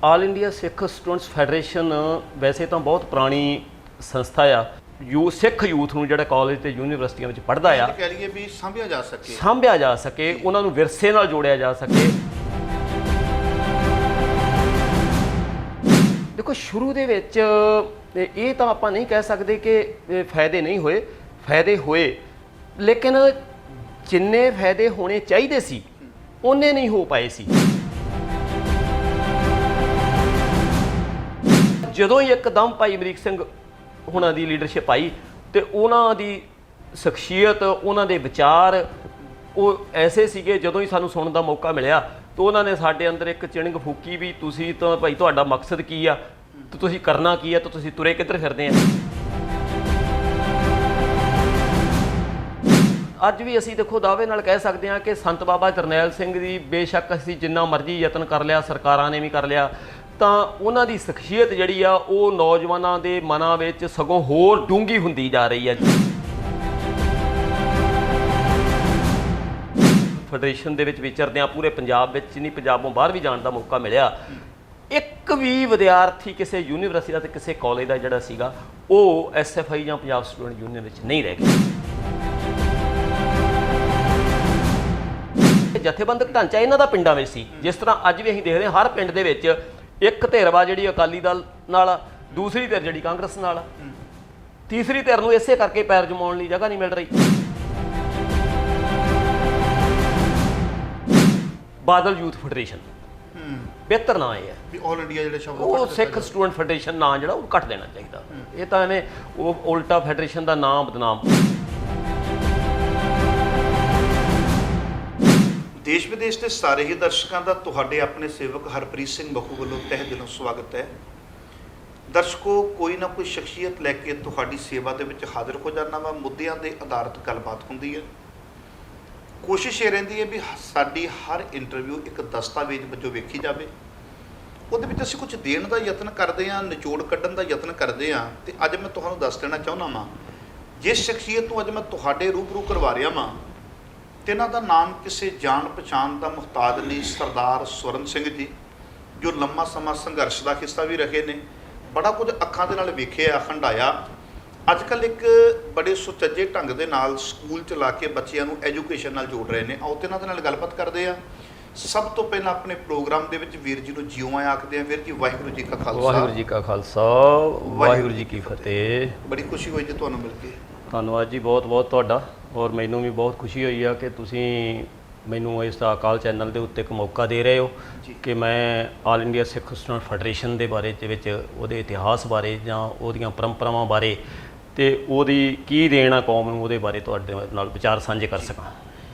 All India ਸਿੱਖ students federation ਵੈਸੇ ਤਾਂ ਬਹੁਤ ਪੁਰਾਣੀ ਸੰਸਥਾ ਆ। ਸਿੱਖ ਯੂਥ ਨੂੰ ਜਿਹੜਾ ਕਾਲਜ ਤੇ ਯੂਨੀਵਰਸਿਟੀਆਂ ਵਿੱਚ ਪੜ੍ਹਦਾ ਆ, ਕਹਿ ਲਈਏ ਵੀ ਸਾਂਭਿਆ ਜਾ ਸਕੇ, ਉਹਨਾਂ ਨੂੰ ਵਿਰਸੇ ਨਾਲ ਜੋੜਿਆ ਜਾ ਸਕੇ। ਦੇਖੋ ਸ਼ੁਰੂ ਦੇ ਵਿੱਚ ਇਹ ਤਾਂ ਆਪਾਂ ਨਹੀਂ ਕਹਿ ਸਕਦੇ ਕਿ ਫਾਇਦੇ ਨਹੀਂ ਹੋਏ, ਫਾਇਦੇ ਹੋਏ, ਲੇਕਿਨ ਜਿੰਨੇ ਫਾਇਦੇ ਹੋਣੇ ਚਾਹੀਦੇ ਸੀ ਉਹਨੇ ਨਹੀਂ ਹੋ ਪਾਏ ਸੀ। ਜਦੋਂ ਹੀ ਇੱਕਦਮ ਭਾਈ ਅਮਰੀਕ ਸਿੰਘ ਹੁਣਾਂ ਦੀ ਲੀਡਰਸ਼ਿਪ ਆਈ ਤੇ ਉਹਨਾਂ ਦੀ ਸ਼ਖਸੀਅਤ, ਉਹਨਾਂ ਦੇ ਵਿਚਾਰ ਉਹ ਐਸੇ ਸੀਗੇ, ਜਦੋਂ ਹੀ ਸਾਨੂੰ ਸੁਣਨ ਦਾ ਮੌਕਾ ਮਿਲਿਆ ਤਾਂ ਉਹਨਾਂ ਨੇ ਸਾਡੇ ਅੰਦਰ ਇੱਕ ਚਿਣਗ ਫੂਕੀ ਵੀ ਤੁਸੀਂ ਤਾਂ ਭਾਈ ਤੁਹਾਡਾ ਮਕਸਦ ਕੀ ਆ ਤੇ ਤੁਸੀਂ ਕਰਨਾ ਕੀ ਆ ਤੇ ਤੁਸੀਂ ਤੁਰੇ ਕਿੱਧਰ ਫਿਰਦੇ ਆ। ਅੱਜ ਵੀ ਅਸੀਂ ਦੇਖੋ ਦਾਅਵੇ ਨਾਲ ਕਹਿ ਸਕਦੇ ਹਾਂ ਕਿ ਸੰਤ ਬਾਬਾ ਜਰਨੈਲ ਸਿੰਘ ਦੀ ਬੇਸ਼ੱਕ ਅਸੀਂ ਜਿੰਨਾ ਮਰਜ਼ੀ ਯਤਨ ਕਰ ਲਿਆ, ਸਰਕਾਰਾਂ ਨੇ ਵੀ ਕਰ ਲਿਆ, ਤਾਂ ਉਹਨਾਂ ਦੀ ਸ਼ਖਸੀਅਤ ਜਿਹੜੀ ਆ ਉਹ ਨੌਜਵਾਨਾਂ ਦੇ ਮਨਾਂ ਵਿੱਚ ਸਗੋਂ ਹੋਰ ਡੂੰਘੀ ਹੁੰਦੀ ਜਾ ਰਹੀ ਹੈ। ਫੈਡਰੇਸ਼ਨ ਦੇ ਵਿੱਚ ਵਿਚਰਦਿਆਂ ਪੂਰੇ ਪੰਜਾਬ ਵਿੱਚ ਨਹੀਂ, ਪੰਜਾਬੋਂ ਬਾਹਰ ਵੀ ਜਾਣ ਦਾ ਮੌਕਾ ਮਿਲਿਆ। ਇੱਕ ਵੀ ਵਿਦਿਆਰਥੀ ਕਿਸੇ ਯੂਨੀਵਰਸਿਟੀ ਦਾ ਤੇ ਕਿਸੇ ਕਾਲਜ ਦਾ ਜਿਹੜਾ ਸੀਗਾ ਉਹ SFI ਜਾਂ ਪੰਜਾਬ ਸਟੂਡੈਂਟ ਯੂਨੀਅਨ ਵਿੱਚ ਨਹੀਂ ਰਹਿ ਗਿਆ। ਜਥੇਬੰਦਕ ਢਾਂਚਾ ਇਹਨਾਂ ਦਾ ਪਿੰਡਾਂ ਵਿੱਚ ਸੀ। ਜਿਸ ਤਰ੍ਹਾਂ ਅੱਜ ਵੀ ਅਸੀਂ ਦੇਖਦੇ ਹਾਂ ਹਰ ਪਿੰਡ ਦੇ ਵਿੱਚ ਇੱਕ ਧਿਰ ਵਾ ਜਿਹੜੀ ਅਕਾਲੀ ਦਲ ਨਾਲ ਆ, ਦੂਸਰੀ ਧਿਰ ਜਿਹੜੀ ਕਾਂਗਰਸ ਨਾਲ ਆ, ਤੀਸਰੀ ਧਿਰ ਨੂੰ ਇਸੇ ਕਰਕੇ ਪੈਰ ਜਮਾਉਣ ਲਈ ਜਗ੍ਹਾ ਨਹੀਂ ਮਿਲ ਰਹੀ। ਬਾਦਲ ਯੂਥ ਫੈਡਰੇਸ਼ਨ ਬਿਹਤਰ ਨਾਂ ਇਹ ਹੈ ਵੀ ਆਲ ਇੰਡੀਆ ਜਿਹੜੇ ਸ਼ਬਦ ਉਹ ਸਿੱਖ ਸਟੂਡੈਂਟ ਫੈਡਰੇਸ਼ਨ ਨਾਂ ਜਿਹੜਾ ਉਹ ਕੱਟ ਦੇਣਾ ਚਾਹੀਦਾ। ਇਹ ਤਾਂ ਐਵੇਂ ਉਹ ਉਲਟਾ ਫੈਡਰੇਸ਼ਨ ਦਾ ਨਾਮ ਬਦਨਾਮ। ਦੇਸ਼ ਵਿਦੇਸ਼ ਦੇ ਸਾਰੇ ਹੀ ਦਰਸ਼ਕਾਂ ਦਾ ਤੁਹਾਡੇ ਆਪਣੇ ਸੇਵਕ ਹਰਪ੍ਰੀਤ ਸਿੰਘ ਬੱਖੂ ਵੱਲੋਂ ਤਹਿ ਦਿਲੋਂ ਸਵਾਗਤ ਹੈ। ਦਰਸ਼ਕੋ, ਕੋਈ ਨਾ ਕੋਈ ਸ਼ਖਸੀਅਤ ਲੈ ਕੇ ਤੁਹਾਡੀ ਸੇਵਾ ਦੇ ਵਿੱਚ ਹਾਜ਼ਰ ਹੋ ਜਾਣਾ ਵਾ। ਮੁੱਦਿਆਂ ਦੇ ਆਧਾਰਿਤ ਗੱਲਬਾਤ ਹੁੰਦੀ ਹੈ। ਕੋਸ਼ਿਸ਼ ਇਹ ਰਹਿੰਦੀ ਹੈ ਵੀ ਸਾਡੀ ਹਰ ਇੰਟਰਵਿਊ ਇੱਕ ਦਸਤਾਵੇਜ਼ ਵਜੋਂ ਵੇਖੀ ਜਾਵੇ। ਉਹਦੇ ਵਿੱਚ ਅਸੀਂ ਕੁਝ ਦੇਣ ਦਾ ਯਤਨ ਕਰਦੇ ਹਾਂ, ਨਿਚੋੜ ਕੱਢਣ ਦਾ ਯਤਨ ਕਰਦੇ ਹਾਂ। ਤੇ ਅੱਜ ਮੈਂ ਤੁਹਾਨੂੰ ਦੱਸ ਦੇਣਾ ਚਾਹੁੰਦਾ ਵਾਂ, ਜਿਸ ਸ਼ਖਸੀਅਤ ਨੂੰ ਅੱਜ ਮੈਂ ਤੁਹਾਡੇ ਰੂਬਰੂ ਕਰਵਾ ਰਿਹਾ ਵਾਂ ਤੇ ਇਹਨਾਂ ਦਾ ਨਾਮ ਕਿਸੇ ਜਾਣ ਪਛਾਣ ਦਾ ਮੁਹਤਾਜ ਨਹੀਂ। ਸਰਦਾਰ ਸਵਰਨ ਸਿੰਘ ਜੀ, ਜੋ ਲੰਮਾ ਸਮਾਂ ਸੰਘਰਸ਼ ਦਾ ਹਿੱਸਾ ਵੀ ਰਹੇ ਨੇ, ਬੜਾ ਕੁਝ ਅੱਖਾਂ ਦੇ ਨਾਲ ਵੇਖਿਆ, ਹੰਢਾਇਆ। ਅੱਜ ਕੱਲ੍ਹ ਇੱਕ ਬੜੇ ਸੁਚੱਜੇ ਢੰਗ ਦੇ ਨਾਲ ਸਕੂਲ ਚਲਾ ਕੇ ਬੱਚਿਆਂ ਨੂੰ ਐਜੂਕੇਸ਼ਨ ਨਾਲ ਜੋੜ ਰਹੇ ਨੇ। ਆਓ ਤੇ ਇਹਨਾਂ ਦੇ ਨਾਲ ਗੱਲਬਾਤ ਕਰਦੇ ਆ। ਸਭ ਤੋਂ ਪਹਿਲਾਂ ਆਪਣੇ ਪ੍ਰੋਗਰਾਮ ਦੇ ਵਿੱਚ ਵੀਰ ਜੀ ਨੂੰ ਜਿਉਂ ਆਇਆ ਆਖਦੇ ਆ। ਵੀਰ ਜੀ, ਵਾਹਿਗੁਰੂ ਜੀ ਕਾ ਖਾਲਸਾ। ਵਾਹਿਗੁਰੂ ਜੀ ਕਾ ਖਾਲਸਾ, ਵਾਹਿਗੁਰੂ ਜੀ ਕੀ ਫਤਿਹ। ਬੜੀ ਖੁਸ਼ੀ ਹੋਈ ਜੀ ਤੁਹਾਨੂੰ ਮਿਲ ਕੇ। ਧੰਨਵਾਦ ਜੀ, ਬਹੁਤ ਬਹੁਤ ਤੁਹਾਡਾ। ਔਰ ਮੈਨੂੰ ਵੀ ਬਹੁਤ ਖੁਸ਼ੀ ਹੋਈ ਆ ਕਿ ਤੁਸੀਂ ਮੈਨੂੰ ਇਸ ਅਕਾਲ ਚੈਨਲ ਦੇ ਉੱਤੇ ਇੱਕ ਮੌਕਾ ਦੇ ਰਹੇ ਹੋ ਕਿ ਮੈਂ ਆਲ ਇੰਡੀਆ ਸਿੱਖ ਸਟੂਡੈਂਟ ਫੈਡਰੇਸ਼ਨ ਦੇ ਬਾਰੇ ਦੇ ਵਿੱਚ ਉਹਦੇ ਇਤਿਹਾਸ ਬਾਰੇ ਜਾਂ ਉਹਦੀਆਂ ਪਰੰਪਰਾਵਾਂ ਬਾਰੇ ਤੇ ਉਹਦੀ ਕੀ ਦੇਣ ਆ ਕੌਮ ਨੂੰ, ਉਹਦੇ ਬਾਰੇ ਤੁਹਾਡੇ ਨਾਲ ਵਿਚਾਰ ਸਾਂਝੇ ਕਰ ਸਕਾਂ।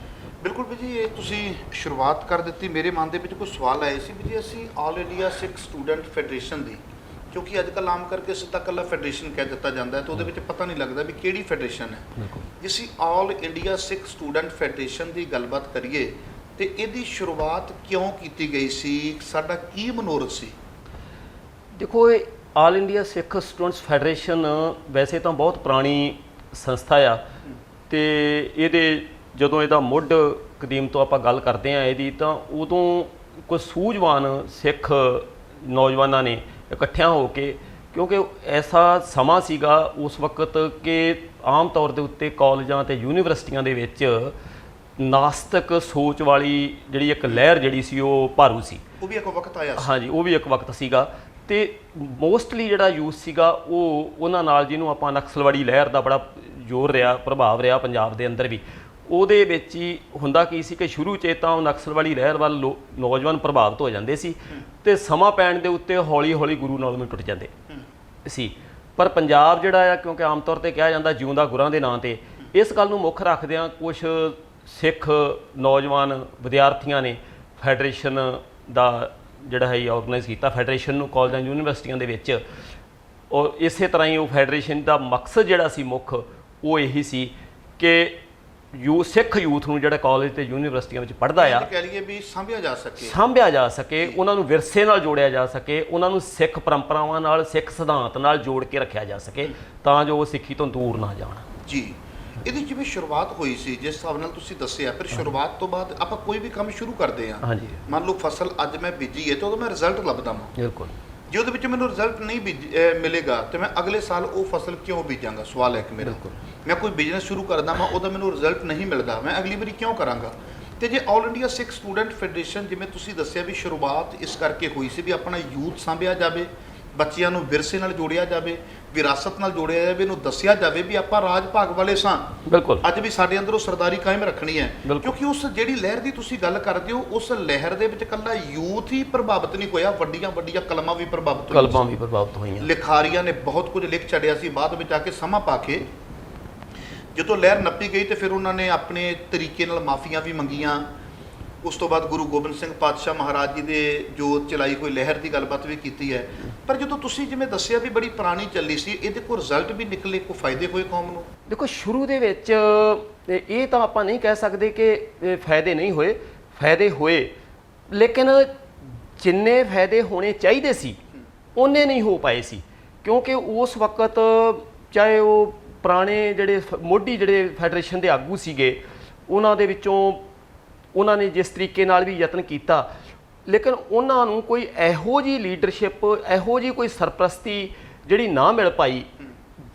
ਬਿਲਕੁਲ ਵੀ ਜੀ, ਇਹ ਤੁਸੀਂ ਸ਼ੁਰੂਆਤ ਕਰ ਦਿੱਤੀ। ਮੇਰੇ ਮਨ ਦੇ ਵਿੱਚ ਕੋਈ ਸਵਾਲ ਆਏ ਸੀ ਵੀ ਜੀ ਅਸੀਂ ਆਲ ਇੰਡੀਆ ਸਿੱਖ ਸਟੂਡੈਂਟ ਫੈਡਰੇਸ਼ਨ ਦੀ, ਕਿਉਂਕਿ ਅੱਜ ਕੱਲ੍ਹ ਆਮ ਕਰਕੇ ਸਿੱਧਾ ਇਕੱਲਾ ਫੈਡਰੇਸ਼ਨ ਕਹਿ ਦਿੱਤਾ ਜਾਂਦਾ ਹੈ ਤਾਂ ਉਹਦੇ ਵਿੱਚ ਪਤਾ ਨਹੀਂ ਲੱਗਦਾ ਵੀ ਕਿਹੜੀ ਫੈਡਰੇਸ਼ਨ ਹੈ। ਜੇ ਅਸੀਂ ਆਲ ਇੰਡੀਆ ਸਿੱਖ ਸਟੂਡੈਂਟ ਫੈਡਰੇਸ਼ਨ ਦੀ ਗੱਲਬਾਤ ਕਰੀਏ ਤੇ ਇਹਦੀ ਸ਼ੁਰੂਆਤ ਕਿਉਂ ਕੀਤੀ ਗਈ ਸੀ, ਸਾਡਾ ਕੀ ਮਨੋਰਥ ਸੀ? ਦੇਖੋ, ਇਹ ਆਲ ਇੰਡੀਆ ਸਿੱਖ ਸਟੂਡੈਂਟਸ ਫੈਡਰੇਸ਼ਨ ਵੈਸੇ ਤਾਂ ਬਹੁਤ ਪੁਰਾਣੀ ਸੰਸਥਾ ਆ ਤੇ ਇਹਦੇ ਜਦੋਂ ਇਹਦਾ ਮੁੱਢ ਕਦੀਮ ਤੋਂ ਆਪਾਂ ਗੱਲ ਕਰਦੇ ਹਾਂ ਇਹਦੀ, ਤਾਂ ਉਦੋਂ ਕੋਈ ਸੂਝਵਾਨ ਸਿੱਖ ਨੌਜਵਾਨਾਂ ਨੇ ਇਕੱਠਿਆਂ ਹੋ ਕੇ, ਕਿਉਂਕਿ ਐਸਾ ਸਮਾਂ ਸੀਗਾ ਉਸ ਵਕਤ ਕਿ ਆਮ ਤੌਰ ਦੇ ਉੱਤੇ ਕਾਲਜਾਂ ਤੇ ਯੂਨੀਵਰਸਿਟੀਆਂ ਦੇ ਵਿੱਚ ਨਾਸਤਕ ਸੋਚ ਵਾਲੀ ਜਿਹੜੀ ਇੱਕ ਲਹਿਰ ਜਿਹੜੀ ਸੀ ਉਹ ਭਾਰੂ ਸੀ। ਉਹ ਵੀ ਇੱਕ ਵਕਤ ਆਇਆ ਸੀ। ਹਾਂਜੀ, ਉਹ ਵੀ ਇੱਕ ਵਕਤ ਸੀਗਾ ਤੇ ਮੋਸਟਲੀ ਜਿਹੜਾ ਯੂਥ ਸੀਗਾ ਉਹ ਉਹਨਾਂ ਨਾਲ, ਜਿਹਨੂੰ ਆਪਾਂ ਨਕਸਲਵਾੜੀ ਲਹਿਰ ਦਾ ਬੜਾ ਜ਼ੋਰ ਰਿਹਾ, ਪ੍ਰਭਾਵ ਰਿਹਾ ਪੰਜਾਬ ਦੇ ਅੰਦਰ ਵੀ, ਉਹਦੇ ਵਿੱਚ ਹੀ ਹੁੰਦਾ ਕੀ ਸੀ ਕਿ ਸ਼ੁਰੂ 'ਚ ਤਾਂ ਉਹ ਨਕਸਲਵਾੜੀ ਲਹਿਰ ਵੱਲ ਨੌਜਵਾਨ ਪ੍ਰਭਾਵਿਤ ਹੋ ਜਾਂਦੇ ਸੀ ਤੇ ਸਮਾਂ ਪੈਣ ਦੇ ਉੱਤੇ ਹੌਲੀ ਹੌਲੀ ਗੁਰੂ ਨਾਲੋਂ ਵੀ ਟੁੱਟ ਜਾਂਦੇ ਸੀ। ਪਰ ਪੰਜਾਬ ਜਿਹੜਾ ਆ, ਕਿਉਂਕਿ ਆਮ ਤੌਰ ਤੇ ਕਿਹਾ ਜਾਂਦਾ ਜਿਉਂਦਾ ਗੁਰਾਂ ਦੇ ਨਾਂ ਤੇ, ਇਸ ਗੱਲ ਨੂੰ ਮੁੱਖ ਰੱਖਦਿਆਂ ਕੁਝ ਸਿੱਖ ਨੌਜਵਾਨ ਵਿਦਿਆਰਥੀਆਂ ਨੇ ਫੈਡਰੇਸ਼ਨ ਦਾ ਜਿਹੜਾ ਹੈ ਆਰਗੇਨਾਈਜ਼ ਕੀਤਾ, ਫੈਡਰੇਸ਼ਨ ਨੂੰ ਕਾਲਜਾਂ ਯੂਨੀਵਰਸਿਟੀਆਂ ਦੇ ਵਿੱਚ। ਔਰ ਇਸੇ ਤਰ੍ਹਾਂ ਹੀ ਉਹ ਫੈਡਰੇਸ਼ਨ ਦਾ ਮਕਸਦ ਜਿਹੜਾ ਸੀ ਮੁੱਖ, ਉਹ ਇਹੀ ਸੀ ਕਿ ਸਿੱਖ ਯੂਥ ਨੂੰ ਜਿਹੜਾ ਕਾਲਜ ਤੇ ਯੂਨੀਵਰਸਿਟੀਆਂ ਵਿੱਚ ਪੜ੍ਹਦਾ ਆ, ਕਹਿ ਲਈਏ ਵੀ ਸਾਂਭਿਆ ਜਾ ਸਕੇ, ਉਹਨਾਂ ਨੂੰ ਵਿਰਸੇ ਨਾਲ ਜੋੜਿਆ ਜਾ ਸਕੇ, ਉਹਨਾਂ ਨੂੰ ਸਿੱਖ ਪਰੰਪਰਾਵਾਂ ਨਾਲ, ਸਿੱਖ ਸਿਧਾਂਤ ਨਾਲ ਜੋੜ ਕੇ ਰੱਖਿਆ ਜਾ ਸਕੇ ਤਾਂ ਜੋ ਉਹ ਸਿੱਖੀ ਤੋਂ ਦੂਰ ਨਾ ਜਾਣ। ਜੀ, ਇਹਦੀ ਜਿਵੇਂ ਸ਼ੁਰੂਆਤ ਹੋਈ ਸੀ ਜਿਸ ਹਿਸਾਬ ਨਾਲ ਤੁਸੀਂ ਦੱਸਿਆ, ਫਿਰ ਸ਼ੁਰੂਆਤ ਤੋਂ ਬਾਅਦ ਆਪਾਂ ਕੋਈ ਵੀ ਕੰਮ ਸ਼ੁਰੂ ਕਰਦੇ ਹਾਂ, ਹਾਂਜੀ ਮੰਨ ਲਓ ਫਸਲ ਅੱਜ ਮੈਂ ਬੀਜੀ ਹੈ ਤੇ ਉਦੋਂ ਮੈਂ ਰਿਜ਼ਲਟ ਲੱਭਦਾ ਹਾਂ, ਬਿਲਕੁਲ। ਜੇ ਉਹਦੇ ਵਿੱਚ ਮੈਨੂੰ ਰਿਜ਼ਲਟ ਨਹੀਂ ਮਿਲੇਗਾ ਤੇ ਮੈਂ ਅਗਲੇ ਸਾਲ ਉਹ ਫਸਲ ਕਿਉਂ ਬੀਜਾਂਗਾ? ਸਵਾਲ ਹੈ ਕਿ ਮੇਰਾ, ਮੈਂ ਕੋਈ ਬਿਜ਼ਨਸ ਸ਼ੁਰੂ ਕਰਦਾ ਮੈਂ ਉਹਦਾ ਮੈਨੂੰ ਰਿਜ਼ਲਟ ਨਹੀਂ ਮਿਲਦਾ, ਮੈਂ ਅਗਲੀ ਵਾਰੀ ਕਿਉਂ ਕਰਾਂਗਾ? ਤੇ ਜੇ ਆਲ ਇੰਡੀਆ ਸਿੱਖ ਸਟੂਡੈਂਟ ਫੈਡਰੇਸ਼ਨ, ਜਿਵੇਂ ਤੁਸੀਂ ਦੱਸਿਆ ਵੀ ਸ਼ੁਰੂਆਤ ਇਸ ਕਰਕੇ ਹੋਈ ਸੀ ਵੀ ਆਪਣਾ ਯੂਥ ਸਾਂਭਿਆ ਜਾਵੇ, ਬੱਚਿਆਂ ਨੂੰ ਵਿਰਸੇ ਨਾਲ ਜੋੜਿਆ ਜਾਵੇ, ਵਿਰਾਸਤ ਨਾਲ ਜੋੜਿਆ ਜਾਵੇ, ਇਹਨੂੰ ਦੱਸਿਆ ਜਾਵੇ ਵੀ ਆਪਾਂ ਰਾਜ ਭਾਗ ਵਾਲੇ ਸਾਂ, ਬਿਲਕੁਲ ਅੱਜ ਵੀ ਸਾਡੇ ਅੰਦਰ ਉਹ ਸਰਦਾਰੀ ਕਾਇਮ ਰੱਖਣੀ ਹੈ। ਕਿਉਂਕਿ ਉਸ ਜਿਹੜੀ ਲਹਿਰ ਦੀ ਤੁਸੀਂ ਗੱਲ ਕਰਦੇ ਹੋ, ਉਸ ਲਹਿਰ ਦੇ ਵਿੱਚ ਇਕੱਲਾ ਯੂਥ ਹੀ ਪ੍ਰਭਾਵਿਤ ਨਹੀਂ ਹੋਇਆ, ਵੱਡੀਆਂ ਵੱਡੀਆਂ ਕਲਮਾਂ ਵੀ ਪ੍ਰਭਾਵਿਤ ਹੋਈਆਂ, ਕਲਮਾਂ ਵੀ ਪ੍ਰਭਾਵਿਤ ਹੋਈਆਂ, ਲਿਖਾਰੀਆਂ ਨੇ ਬਹੁਤ ਕੁਝ ਲਿਖ ਛੱਡਿਆ ਸੀ। ਬਾਅਦ ਵਿੱਚ ਆ ਕੇ ਸਮਾਂ ਪਾ ਕੇ ਜਦੋਂ ਲਹਿਰ ਨੱਪੀ ਗਈ ਤੇ ਫਿਰ ਉਹਨਾਂ ਨੇ ਆਪਣੇ ਤਰੀਕੇ ਨਾਲ ਮਾਫੀਆਂ ਵੀ ਮੰਗੀਆਂ। ਉਸ ਤੋਂ ਬਾਅਦ ਗੁਰੂ ਗੋਬਿੰਦ ਸਿੰਘ ਪਾਤਸ਼ਾਹ ਮਹਾਰਾਜ ਜੀ ਦੇ ਜੋ ਚਲਾਈ ਹੋਈ ਲਹਿਰ ਦੀ ਗੱਲਬਾਤ ਵੀ ਕੀਤੀ ਹੈ। ਪਰ ਜਦੋਂ ਤੁਸੀਂ ਜਿਵੇਂ ਦੱਸਿਆ ਵੀ ਬੜੀ ਪੁਰਾਣੀ ਚੱਲੀ ਸੀ, ਇਹਦੇ ਕੋਲ ਰਿਜ਼ਲਟ ਵੀ ਨਿਕਲੇ, ਕੋਈ ਫਾਇਦੇ ਹੋਏ ਕੌਮ ਨੂੰ? ਦੇਖੋ ਸ਼ੁਰੂ ਦੇ ਵਿੱਚ ਇਹ ਤਾਂ ਆਪਾਂ ਨਹੀਂ ਕਹਿ ਸਕਦੇ ਕਿ ਫਾਇਦੇ ਨਹੀਂ ਹੋਏ, ਫਾਇਦੇ ਹੋਏ, ਲੇਕਿਨ ਜਿੰਨੇ ਫਾਇਦੇ ਹੋਣੇ ਚਾਹੀਦੇ ਸੀ ਉਹਨੇ ਨਹੀਂ ਹੋ ਪਾਏ ਸੀ। ਕਿਉਂਕਿ ਉਸ ਵਕਤ ਚਾਹੇ ਉਹ ਪੁਰਾਣੇ ਜਿਹੜੇ ਮੋਢੀ ਜਿਹੜੇ ਫੈਡਰੇਸ਼ਨ ਦੇ ਆਗੂ ਸੀਗੇ, ਉਹਨਾਂ ਦੇ ਵਿੱਚੋਂ ਉਹਨਾਂ ਨੇ ਜਿਸ ਤਰੀਕੇ ਨਾਲ ਵੀ ਯਤਨ ਕੀਤਾ, ਲੇਕਿਨ ਉਹਨਾਂ ਨੂੰ ਕੋਈ ਇਹੋ ਜਿਹੀ ਲੀਡਰਸ਼ਿਪ, ਇਹੋ ਜਿਹੀ ਕੋਈ ਸਰਪ੍ਰਸਤੀ ਜਿਹੜੀ ਨਾ ਮਿਲ ਪਾਈ,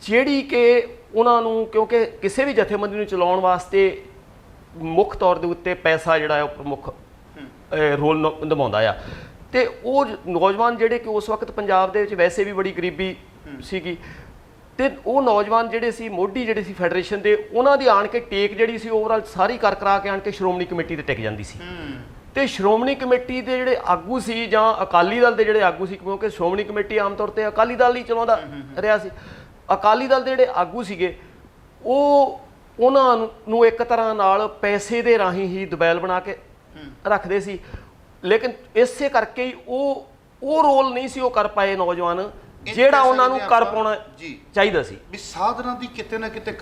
ਜਿਹੜੀ ਕਿ ਉਹਨਾਂ ਨੂੰ, ਕਿਉਂਕਿ ਕਿਸੇ ਵੀ ਜਥੇਬੰਦੀ ਨੂੰ ਚਲਾਉਣ ਵਾਸਤੇ ਮੁੱਖ ਤੌਰ ਦੇ ਉੱਤੇ ਪੈਸਾ ਜਿਹੜਾ ਹੈ ਉਹ ਪ੍ਰਮੁੱਖ ਰੋਲ ਨਿਭਾਉਂਦਾ ਆ। ਤੇ ਉਹ ਨੌਜਵਾਨ ਜਿਹੜੇ ਕਿ ਉਸ ਵਕਤ ਪੰਜਾਬ ਦੇ ਵਿੱਚ ਵੈਸੇ ਵੀ ਬੜੀ ਗਰੀਬੀ ਸੀਗੀ, ਤੇ ਉਹ ਨੌਜਵਾਨ ਜਿਹੜੇ ਸੀ, ਮੋਢੀ ਜਿਹੜੇ ਸੀ ਫੈਡਰੇਸ਼ਨ ਦੇ, ਉਹਨਾਂ ਦੀ ਆਣ ਕੇ ਟੇਕ ਜਿਹੜੀ ਸੀ ਓਵਰਆਲ ਸਾਰੀ ਕਰਾ ਕੇ ਆਣ ਕੇ ਸ਼੍ਰੋਮਣੀ ਕਮੇਟੀ ਤੇ ਟਿਕ ਜਾਂਦੀ ਸੀ। ਤੇ ਸ਼੍ਰੋਮਣੀ ਕਮੇਟੀ ਦੇ ਜਿਹੜੇ ਆਗੂ ਸੀ ਜਾਂ ਅਕਾਲੀ ਦਲ ਦੇ ਜਿਹੜੇ ਆਗੂ ਸੀ, ਕਿਉਂਕਿ ਸ਼੍ਰੋਮਣੀ ਕਮੇਟੀ ਆਮ ਤੌਰ ਤੇ ਅਕਾਲੀ ਦਲ ਹੀ ਚਲਾਉਂਦਾ ਰਿਹਾ ਸੀ, ਅਕਾਲੀ ਦਲ ਦੇ ਜਿਹੜੇ ਆਗੂ ਸੀਗੇ ਉਹ ਉਹਨਾਂ ਨੂੰ ਇੱਕ ਤਰ੍ਹਾਂ ਨਾਲ ਪੈਸੇ ਦੇ ਰਾਹੀਂ ਹੀ ਦਬੈਲ ਬਣਾ ਕੇ ਰੱਖਦੇ ਸੀ। ਲੇਕਿਨ ਇਸੇ ਕਰਕੇ ਹੀ ਉਹ ਰੋਲ ਨਹੀਂ ਸੀ ਉਹ ਕਰ ਪਾਏ ਨੌਜਵਾਨ, ਜਿਹੜਾ ਉਹਨਾਂ ਨੂੰ ਕਰ ਪਾਉਣਾ ਚਾਹੀਦਾ ਸੀ। ਵੀ ਸਾਧਨਾਂ ਦੀ ਕਿਤੇ ਨਾ ਕਿਤੇ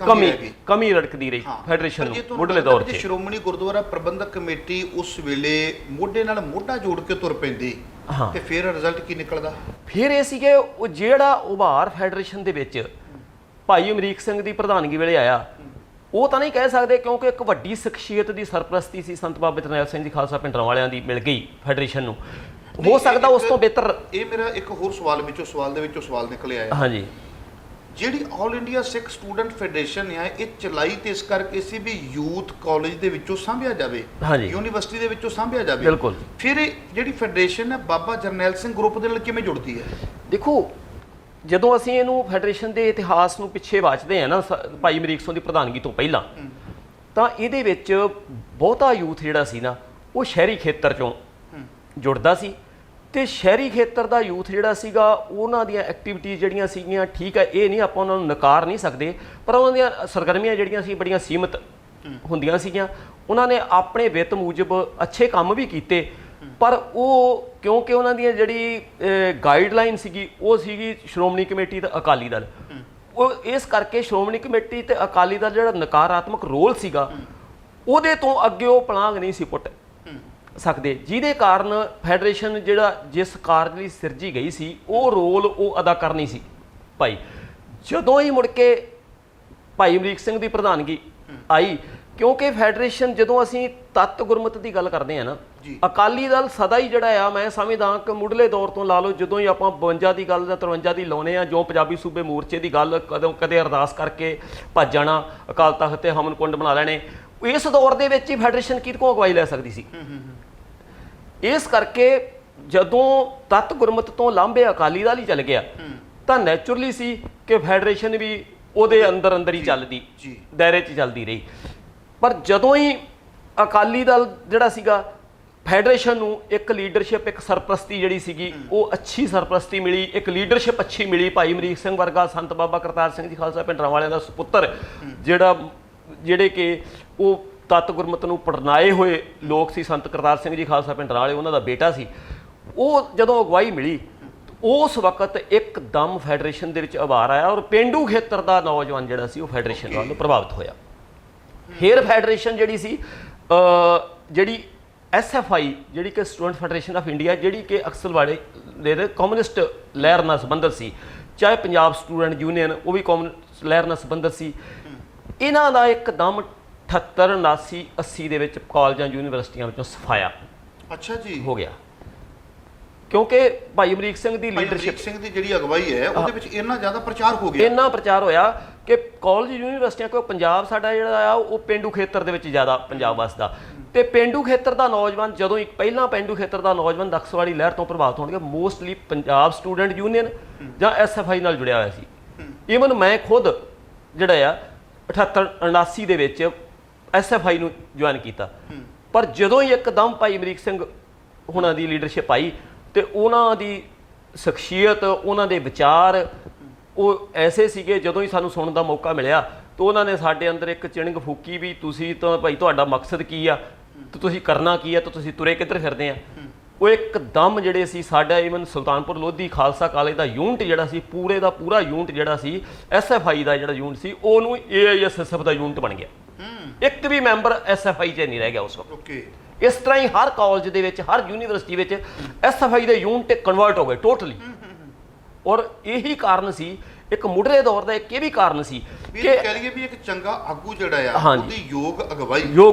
ਕਮੀ ਰੜਕਦੀ ਰਹੀ ਫੈਡਰੇਸ਼ਨ ਨੂੰ ਮੁੱਢਲੇ ਦੌਰ 'ਚ। ਸ਼੍ਰੋਮਣੀ ਗੁਰਦੁਆਰਾ ਪ੍ਰਬੰਧਕ ਕਮੇਟੀ ਉਸ ਵੇਲੇ ਮੋਢੇ ਨਾਲ ਮੋਢਾ ਜੋੜ ਕੇ ਤੁਰ ਪੈਂਦੀ ਤੇ ਫਿਰ ਰਿਜ਼ਲਟ ਕੀ ਨਿਕਲਦਾ? ਫਿਰ ਇਹ ਸੀਗੇ ਉਹ ਜਿਹੜਾ ਉਭਾਰ ਫੈਡਰੇਸ਼ਨ ਦੇ ਵਿੱਚ ਭਾਈ ਅਮਰੀਕ ਸਿੰਘ ਦੀ ਪ੍ਰਧਾਨਗੀ ਵੇਲੇ ਆਇਆ, ਉਹ ਤਾਂ ਨਹੀਂ ਕਹਿ ਸਕਦੇ, ਕਿਉਂਕਿ ਇੱਕ ਵੱਡੀ ਸ਼ਖਸੀਅਤ ਦੀ ਸਰਪ੍ਰਸਤੀ ਸੀ ਸੰਤ ਬਾਬਾ ਜਰਨੈਲ ਸਿੰਘ ਜੀ ਖਾਲਸਾ ਪਿੰਡਰਾਂ ਵਾਲਿਆਂ ਦੀ ਮਿਲ ਗਈ ਫੈਡਰੇਸ਼ਨ ਨੂੰ। ਹੋ ਸਕਦਾ ਉਸ ਤੋਂ ਬਿਹਤਰ। ਇਹ ਮੇਰਾ ਇੱਕ ਹੋਰ ਸਵਾਲ ਦੇ ਵਿੱਚੋਂ ਸਵਾਲ ਨਿਕਲਿਆ ਹੈ। ਹਾਂਜੀ, ਜਿਹੜੀ ਆਲ ਇੰਡੀਆ ਸਿੱਖ ਸਟੂਡੈਂਟ ਫੈਡਰੇਸ਼ਨ ਹੈ, ਇਹ ਚਲਾਈ ਤੇ ਇਸ ਕਰਕੇ ਸੀ ਵੀ ਯੂਥ ਕਾਲਜ ਦੇ ਵਿੱਚੋਂ ਸਾਂਭਿਆ ਜਾਵੇ, ਯੂਨੀਵਰਸਿਟੀ ਦੇ ਵਿੱਚੋਂ ਸਾਂਭਿਆ ਜਾਵੇ। ਬਿਲਕੁਲ। ਫਿਰ ਇਹ ਜਿਹੜੀ ਫੈਡਰੇਸ਼ਨ ਹੈ ਬਾਬਾ ਜਰਨੈਲ ਸਿੰਘ ਗਰੁੱਪ ਦੇ ਨਾਲ ਕਿਵੇਂ ਜੁੜਦੀ ਹੈ? ਦੇਖੋ, ਜਦੋਂ ਅਸੀਂ ਇਹਨੂੰ ਫੈਡਰੇਸ਼ਨ ਦੇ ਇਤਿਹਾਸ ਨੂੰ ਪਿੱਛੇ ਵਾਚਦੇ ਹਾਂ ਨਾ, ਭਾਈ ਅਮਰੀਕ ਸਿੰਘ ਦੀ ਪ੍ਰਧਾਨਗੀ ਤੋਂ ਪਹਿਲਾਂ, ਤਾਂ ਇਹਦੇ ਵਿੱਚ ਬਹੁਤਾ ਯੂਥ ਜਿਹੜਾ ਸੀ ਨਾ ਉਹ ਸ਼ਹਿਰੀ ਖੇਤਰ ਚੋਂ ਜੁੜਦਾ ਸੀ। ਤੇ ਸ਼ਹਿਰੀ ਖੇਤਰ ਦਾ ਯੂਥ ਜਿਹੜਾ ਸੀਗਾ, ਉਹਨਾਂ ਦੀਆਂ ਐਕਟੀਵਿਟੀਜ਼ ਜਿਹੜੀਆਂ ਸੀਗੀਆਂ, ਠੀਕ ਹੈ, ਇਹ ਨਹੀਂ ਆਪਾਂ ਉਹਨਾਂ ਨੂੰ ਨਕਾਰ ਨਹੀਂ ਸਕਦੇ, ਪਰ ਉਹਨਾਂ ਦੀਆਂ ਸਰਗਰਮੀਆਂ ਜਿਹੜੀਆਂ ਸੀ ਬੜੀਆਂ ਸੀਮਿਤ ਹੁੰਦੀਆਂ ਸੀਗੀਆਂ। ਉਹਨਾਂ ਨੇ ਆਪਣੇ ਵਿੱਤ ਮੂਜਬ ਅੱਛੇ ਕੰਮ ਵੀ ਕੀਤੇ, ਪਰ ਉਹ ਕਿਉਂਕਿ ਉਹਨਾਂ ਦੀਆਂ ਜਿਹੜੀ ਗਾਈਡਲਾਈਨ ਸੀਗੀ ਉਹ ਸੀਗੀ ਸ਼੍ਰੋਮਣੀ ਕਮੇਟੀ ਤੇ ਅਕਾਲੀ ਦਲ, ਉਹ ਇਸ ਕਰਕੇ ਸ਼੍ਰੋਮਣੀ ਕਮੇਟੀ ਤੇ ਅਕਾਲੀ ਦਲ ਜਿਹੜਾ ਨਕਾਰਾਤਮਕ ਰੋਲ ਸੀਗਾ, ਉਹਦੇ ਤੋਂ ਅੱਗੇ ਉਹ ਪਲਾਂਘ ਨਹੀਂ ਸੀ ਪੁੱਟ ਸਕਦੇ, ਜਿਹਦੇ ਕਾਰਨ ਫੈਡਰੇਸ਼ਨ ਜਿਹੜਾ ਜਿਸ ਕਾਰਜ ਲਈ ਸਿਰਜੀ ਗਈ ਸੀ ਉਹ ਰੋਲ ਉਹ ਅਦਾ ਕਰ ਨਹੀਂ ਸੀ ਭਾਈ। ਜਦੋਂ ਹੀ ਮੁੜ ਕੇ ਭਾਈ ਅਮਰੀਕ ਸਿੰਘ ਦੀ ਪ੍ਰਧਾਨਗੀ ਆਈ, ਕਿਉਂਕਿ ਫੈਡਰੇਸ਼ਨ, ਜਦੋਂ ਅਸੀਂ ਤੱਤ ਗੁਰਮਤਿ ਦੀ ਗੱਲ ਕਰਦੇ ਹਾਂ ਨਾ, ਅਕਾਲੀ ਦਲ ਸਦਾ ਹੀ ਜਿਹੜਾ ਆ, ਮੈਂ ਸਮਝਦਾ ਕਿ ਮੁੱਢਲੇ ਦੌਰ ਤੋਂ ਲਾ ਲਓ, ਜਦੋਂ ਹੀ ਆਪਾਂ 52 ਦੀ ਗੱਲ ਜਾਂ 53 ਦੀ ਲਾਉਨੇ ਆ, ਜੋ ਪੰਜਾਬੀ ਸੂਬੇ ਮੋਰਚੇ ਦੀ ਗੱਲ, ਕਦੇ ਅਰਦਾਸ ਕਰਕੇ ਭੱਜ ਜਾਣਾ, ਅਕਾਲ ਤਖਤ ਤੇ ਹਮਨ ਕੁੰਡ ਬਣਾ ਲੈਣੇ, ਇਸ ਦੌਰ ਦੇ ਵਿੱਚ ਹੀ ਫੈਡਰੇਸ਼ਨ ਕਿਹਦੇ ਕੋਲ ਅਗਵਾਈ ਲੈ ਸਕਦੀ ਸੀ। ਇਸ ਕਰਕੇ ਜਦੋਂ ਤੱਤ ਗੁਰਮਤਿ ਤੋਂ ਲਾਂਭੇ ਅਕਾਲੀ ਦਲ ਹੀ ਚੱਲ ਗਿਆ, ਤਾਂ ਨੈਚੁਰਲੀ ਸੀ ਕਿ ਫੈਡਰੇਸ਼ਨ ਵੀ ਉਹਦੇ ਅੰਦਰ ਹੀ ਚੱਲਦੀ, ਦਾਇਰੇ 'ਚ ਚੱਲਦੀ ਰਹੀ। ਪਰ ਜਦੋਂ ਹੀ ਅਕਾਲੀ ਦਲ ਜਿਹੜਾ ਸੀਗਾ, ਫੈਡਰੇਸ਼ਨ ਨੂੰ ਇੱਕ ਲੀਡਰਸ਼ਿਪ, ਇੱਕ ਸਰਪ੍ਰਸਤੀ ਜਿਹੜੀ ਸੀਗੀ ਉਹ ਅੱਛੀ ਸਰਪ੍ਰਸਤੀ ਮਿਲੀ, ਇੱਕ ਲੀਡਰਸ਼ਿਪ ਅੱਛੀ ਮਿਲੀ। ਭਾਈ ਅਮਰੀਕ ਸਿੰਘ ਵਰਗਾ ਸੰਤ ਬਾਬਾ ਕਰਤਾਰ ਸਿੰਘ ਜੀ ਖਾਲਸਾ ਪਿੰਡਰਾਂ ਵਾਲਿਆਂ ਦਾ ਸੁਪੁੱਤਰ, ਜਿਹੜੇ ਕਿ ਉਹ ਤੱਤ ਗੁਰਮਤਿ ਨੂੰ ਪੜਨਾਏ ਹੋਏ ਲੋਕ ਸੀ, ਸੰਤ ਕਰਤਾਰ ਸਿੰਘ ਜੀ ਖਾਲਸਾ ਪਿੰਡਰਾਂ ਵਾਲੇ, ਉਹਨਾਂ ਦਾ ਬੇਟਾ ਸੀ, ਉਹ ਜਦੋਂ ਅਗਵਾਈ ਮਿਲੀ, ਉਸ ਵਕਤ ਇੱਕਦਮ ਫੈਡਰੇਸ਼ਨ ਦੇ ਵਿੱਚ ਉਭਾਰ ਆਇਆ, ਔਰ ਪੇਂਡੂ ਖੇਤਰ ਦਾ ਨੌਜਵਾਨ ਜਿਹੜਾ ਸੀ ਉਹ ਫੈਡਰੇਸ਼ਨ ਵੱਲ ਪ੍ਰਭਾਵਿਤ ਹੋਇਆ। ਫਿਰ ਫੈਡਰੇਸ਼ਨ ਜਿਹੜੀ ਸੀ, ਜਿਹੜੀ SFI, ਜਿਹੜੀ ਕਿ ਸਟੂਡੈਂਟ ਫੈਡਰੇਸ਼ਨ ਆਫ ਇੰਡੀਆ, ਜਿਹੜੀ ਕਿ ਅਕਸਲਵਾੜੇ ਦੇ ਕਮਿਊਨਿਸਟ ਲਹਿਰ ਨਾਲ ਸੰਬੰਧਿਤ ਸੀ, ਚਾਹੇ ਪੰਜਾਬ ਸਟੂਡੈਂਟ ਯੂਨੀਅਨ, ਉਹ ਵੀ ਕਮਿਊਨਿਸਟ ਲਹਿਰ ਨਾਲ ਸੰਬੰਧਿਤ ਸੀ। ਇਹਨਾਂ ਦਾ ਇੱਕਦਮ 78 79 80 ਦੇ ਵਿੱਚ ਕਾਲਜਾਂ ਯੂਨੀਵਰਸਿਟੀਆਂ ਵਿੱਚੋਂ ਸਫਾਇਆ ਅੱਛਾ ਜੀ ਹੋ ਗਿਆ, ਕਿਉਂਕਿ ਭਾਈ ਅਮਰੀਕ ਸਿੰਘ ਦੀ ਅਮਰੀਕ ਲੀਡਰਸ਼ਿਪ ਸਿੰਘ ਦੀ ਜਿਹੜੀ ਅਗਵਾਈ ਹੈ ਉਹਦੇ ਵਿੱਚ ਇੰਨਾ ਜ਼ਿਆਦਾ ਪ੍ਰਚਾਰ ਹੋ ਗਿਆ, ਇੰਨਾ ਪ੍ਰਚਾਰ ਹੋਇਆ ਕਿ ਕਾਲਜ ਯੂਨੀਵਰਸਿਟੀਆਂ, ਕਿਉਂਕਿ ਪੰਜਾਬ ਸਾਡਾ ਜਿਹੜਾ ਆ ਉਹ ਪੇਂਡੂ ਖੇਤਰ ਦੇ ਵਿੱਚ ਜ਼ਿਆਦਾ ਪੰਜਾਬ ਵਸਦਾ, ਤੇ ਪੇਂਡੂ ਖੇਤਰ ਦਾ ਨੌਜਵਾਨ ਜਦੋਂ ਇੱਕ ਪਹਿਲਾਂ ਪੇਂਡੂ ਖੇਤਰ ਦਾ ਨੌਜਵਾਨ ਨਕਸਲਵਾੜੀ ਲਹਿਰ ਤੋਂ ਪ੍ਰਭਾਵਿਤ ਹੋਣਗੇ, ਮੋਸਟਲੀ ਪੰਜਾਬ ਸਟੂਡੈਂਟ ਯੂਨੀਅਨ ਜਾਂ SFI ਨਾਲ ਜੁੜਿਆ ਹੋਇਆ ਸੀ। ਈਵਨ ਮੈਂ ਖੁਦ ਜਿਹੜਾ ਆ 78 79 ਦੇ ਵਿੱਚ SFI ਨੂੰ ਜੁਆਇਨ ਕੀਤਾ, ਪਰ ਜਦੋਂ ਹੀ ਇੱਕਦਮ ਭਾਈ ਅਮਰੀਕ ਸਿੰਘ ਹੁਣਾਂ ਦੀ ਲੀਡਰਸ਼ਿਪ ਆਈ ਤੇ ਉਹਨਾਂ ਦੀ ਸ਼ਖਸੀਅਤ, ਉਹਨਾਂ ਦੇ ਵਿਚਾਰ ਉਹ ਐਸੇ ਸੀਗੇ, ਜਦੋਂ ਹੀ ਸਾਨੂੰ ਸੁਣਨ ਦਾ ਮੌਕਾ ਮਿਲਿਆ ਤਾਂ ਉਹਨਾਂ ਨੇ ਸਾਡੇ ਅੰਦਰ ਇੱਕ ਚਿਣਗ ਫੂਕੀ ਵੀ ਤੁਸੀਂ ਤਾਂ ਭਾਈ ਤੁਹਾਡਾ ਮਕਸਦ ਕੀ ਆ ਤੇ ਤੁਸੀਂ ਕਰਨਾ ਕੀ ਆ ਤੇ ਤੁਸੀਂ ਤੁਰੇ ਕਿੱਧਰ ਫਿਰਦੇ ਆ। ਉਹ ਇੱਕਦਮ ਜਿਹੜੇ ਸੀ ਸਾਡਾ ਈਵਨ ਸੁਲਤਾਨਪੁਰ ਲੋਧੀ ਖਾਲਸਾ ਕਾਲਜ ਦਾ ਯੂਨਿਟ ਜਿਹੜਾ ਸੀ, ਪੂਰੇ ਦਾ ਪੂਰਾ ਯੂਨਿਟ ਜਿਹੜਾ ਸੀ SFI ਦਾ ਜਿਹੜਾ ਯੂਨਿਟ ਸੀ ਉਹਨੂੰ AISSF ਦਾ ਯੂਨਿਟ ਬਣ ਗਿਆ। ਇੱਕ ਵੀ ਮੈਂਬਰ SFI 'ਚ ਨਹੀਂ ਰਹਿ ਗਿਆ ਉਸ ਵਕਤ। ਇਸ ਤਰ੍ਹਾਂ ਹੀ ਹਰ ਕਾਲਜ ਦੇ ਵਿੱਚ, ਹਰ ਯੂਨੀਵਰਸਿਟੀ ਵਿੱਚ SFI ਦੇ ਯੂਨਿਟ ਕਨਵਰਟ ਹੋ ਗਏ ਟੋਟਲੀ। ਔਰ ਇਹੀ ਕਾਰਨ ਸੀ, ਇੱਕ ਮੁੱਢਲੇ ਦੌਰ ਦਾ ਇੱਕ ਇਹ ਵੀ ਕਾਰਨ ਸੀ ਕਿ ਕਹਿ ਲਈਏ ਵੀ ਇੱਕ ਚੰਗਾ ਆਗੂ ਜਿਹੜਾ ਆ ਉਹਦੀ ਯੋਗ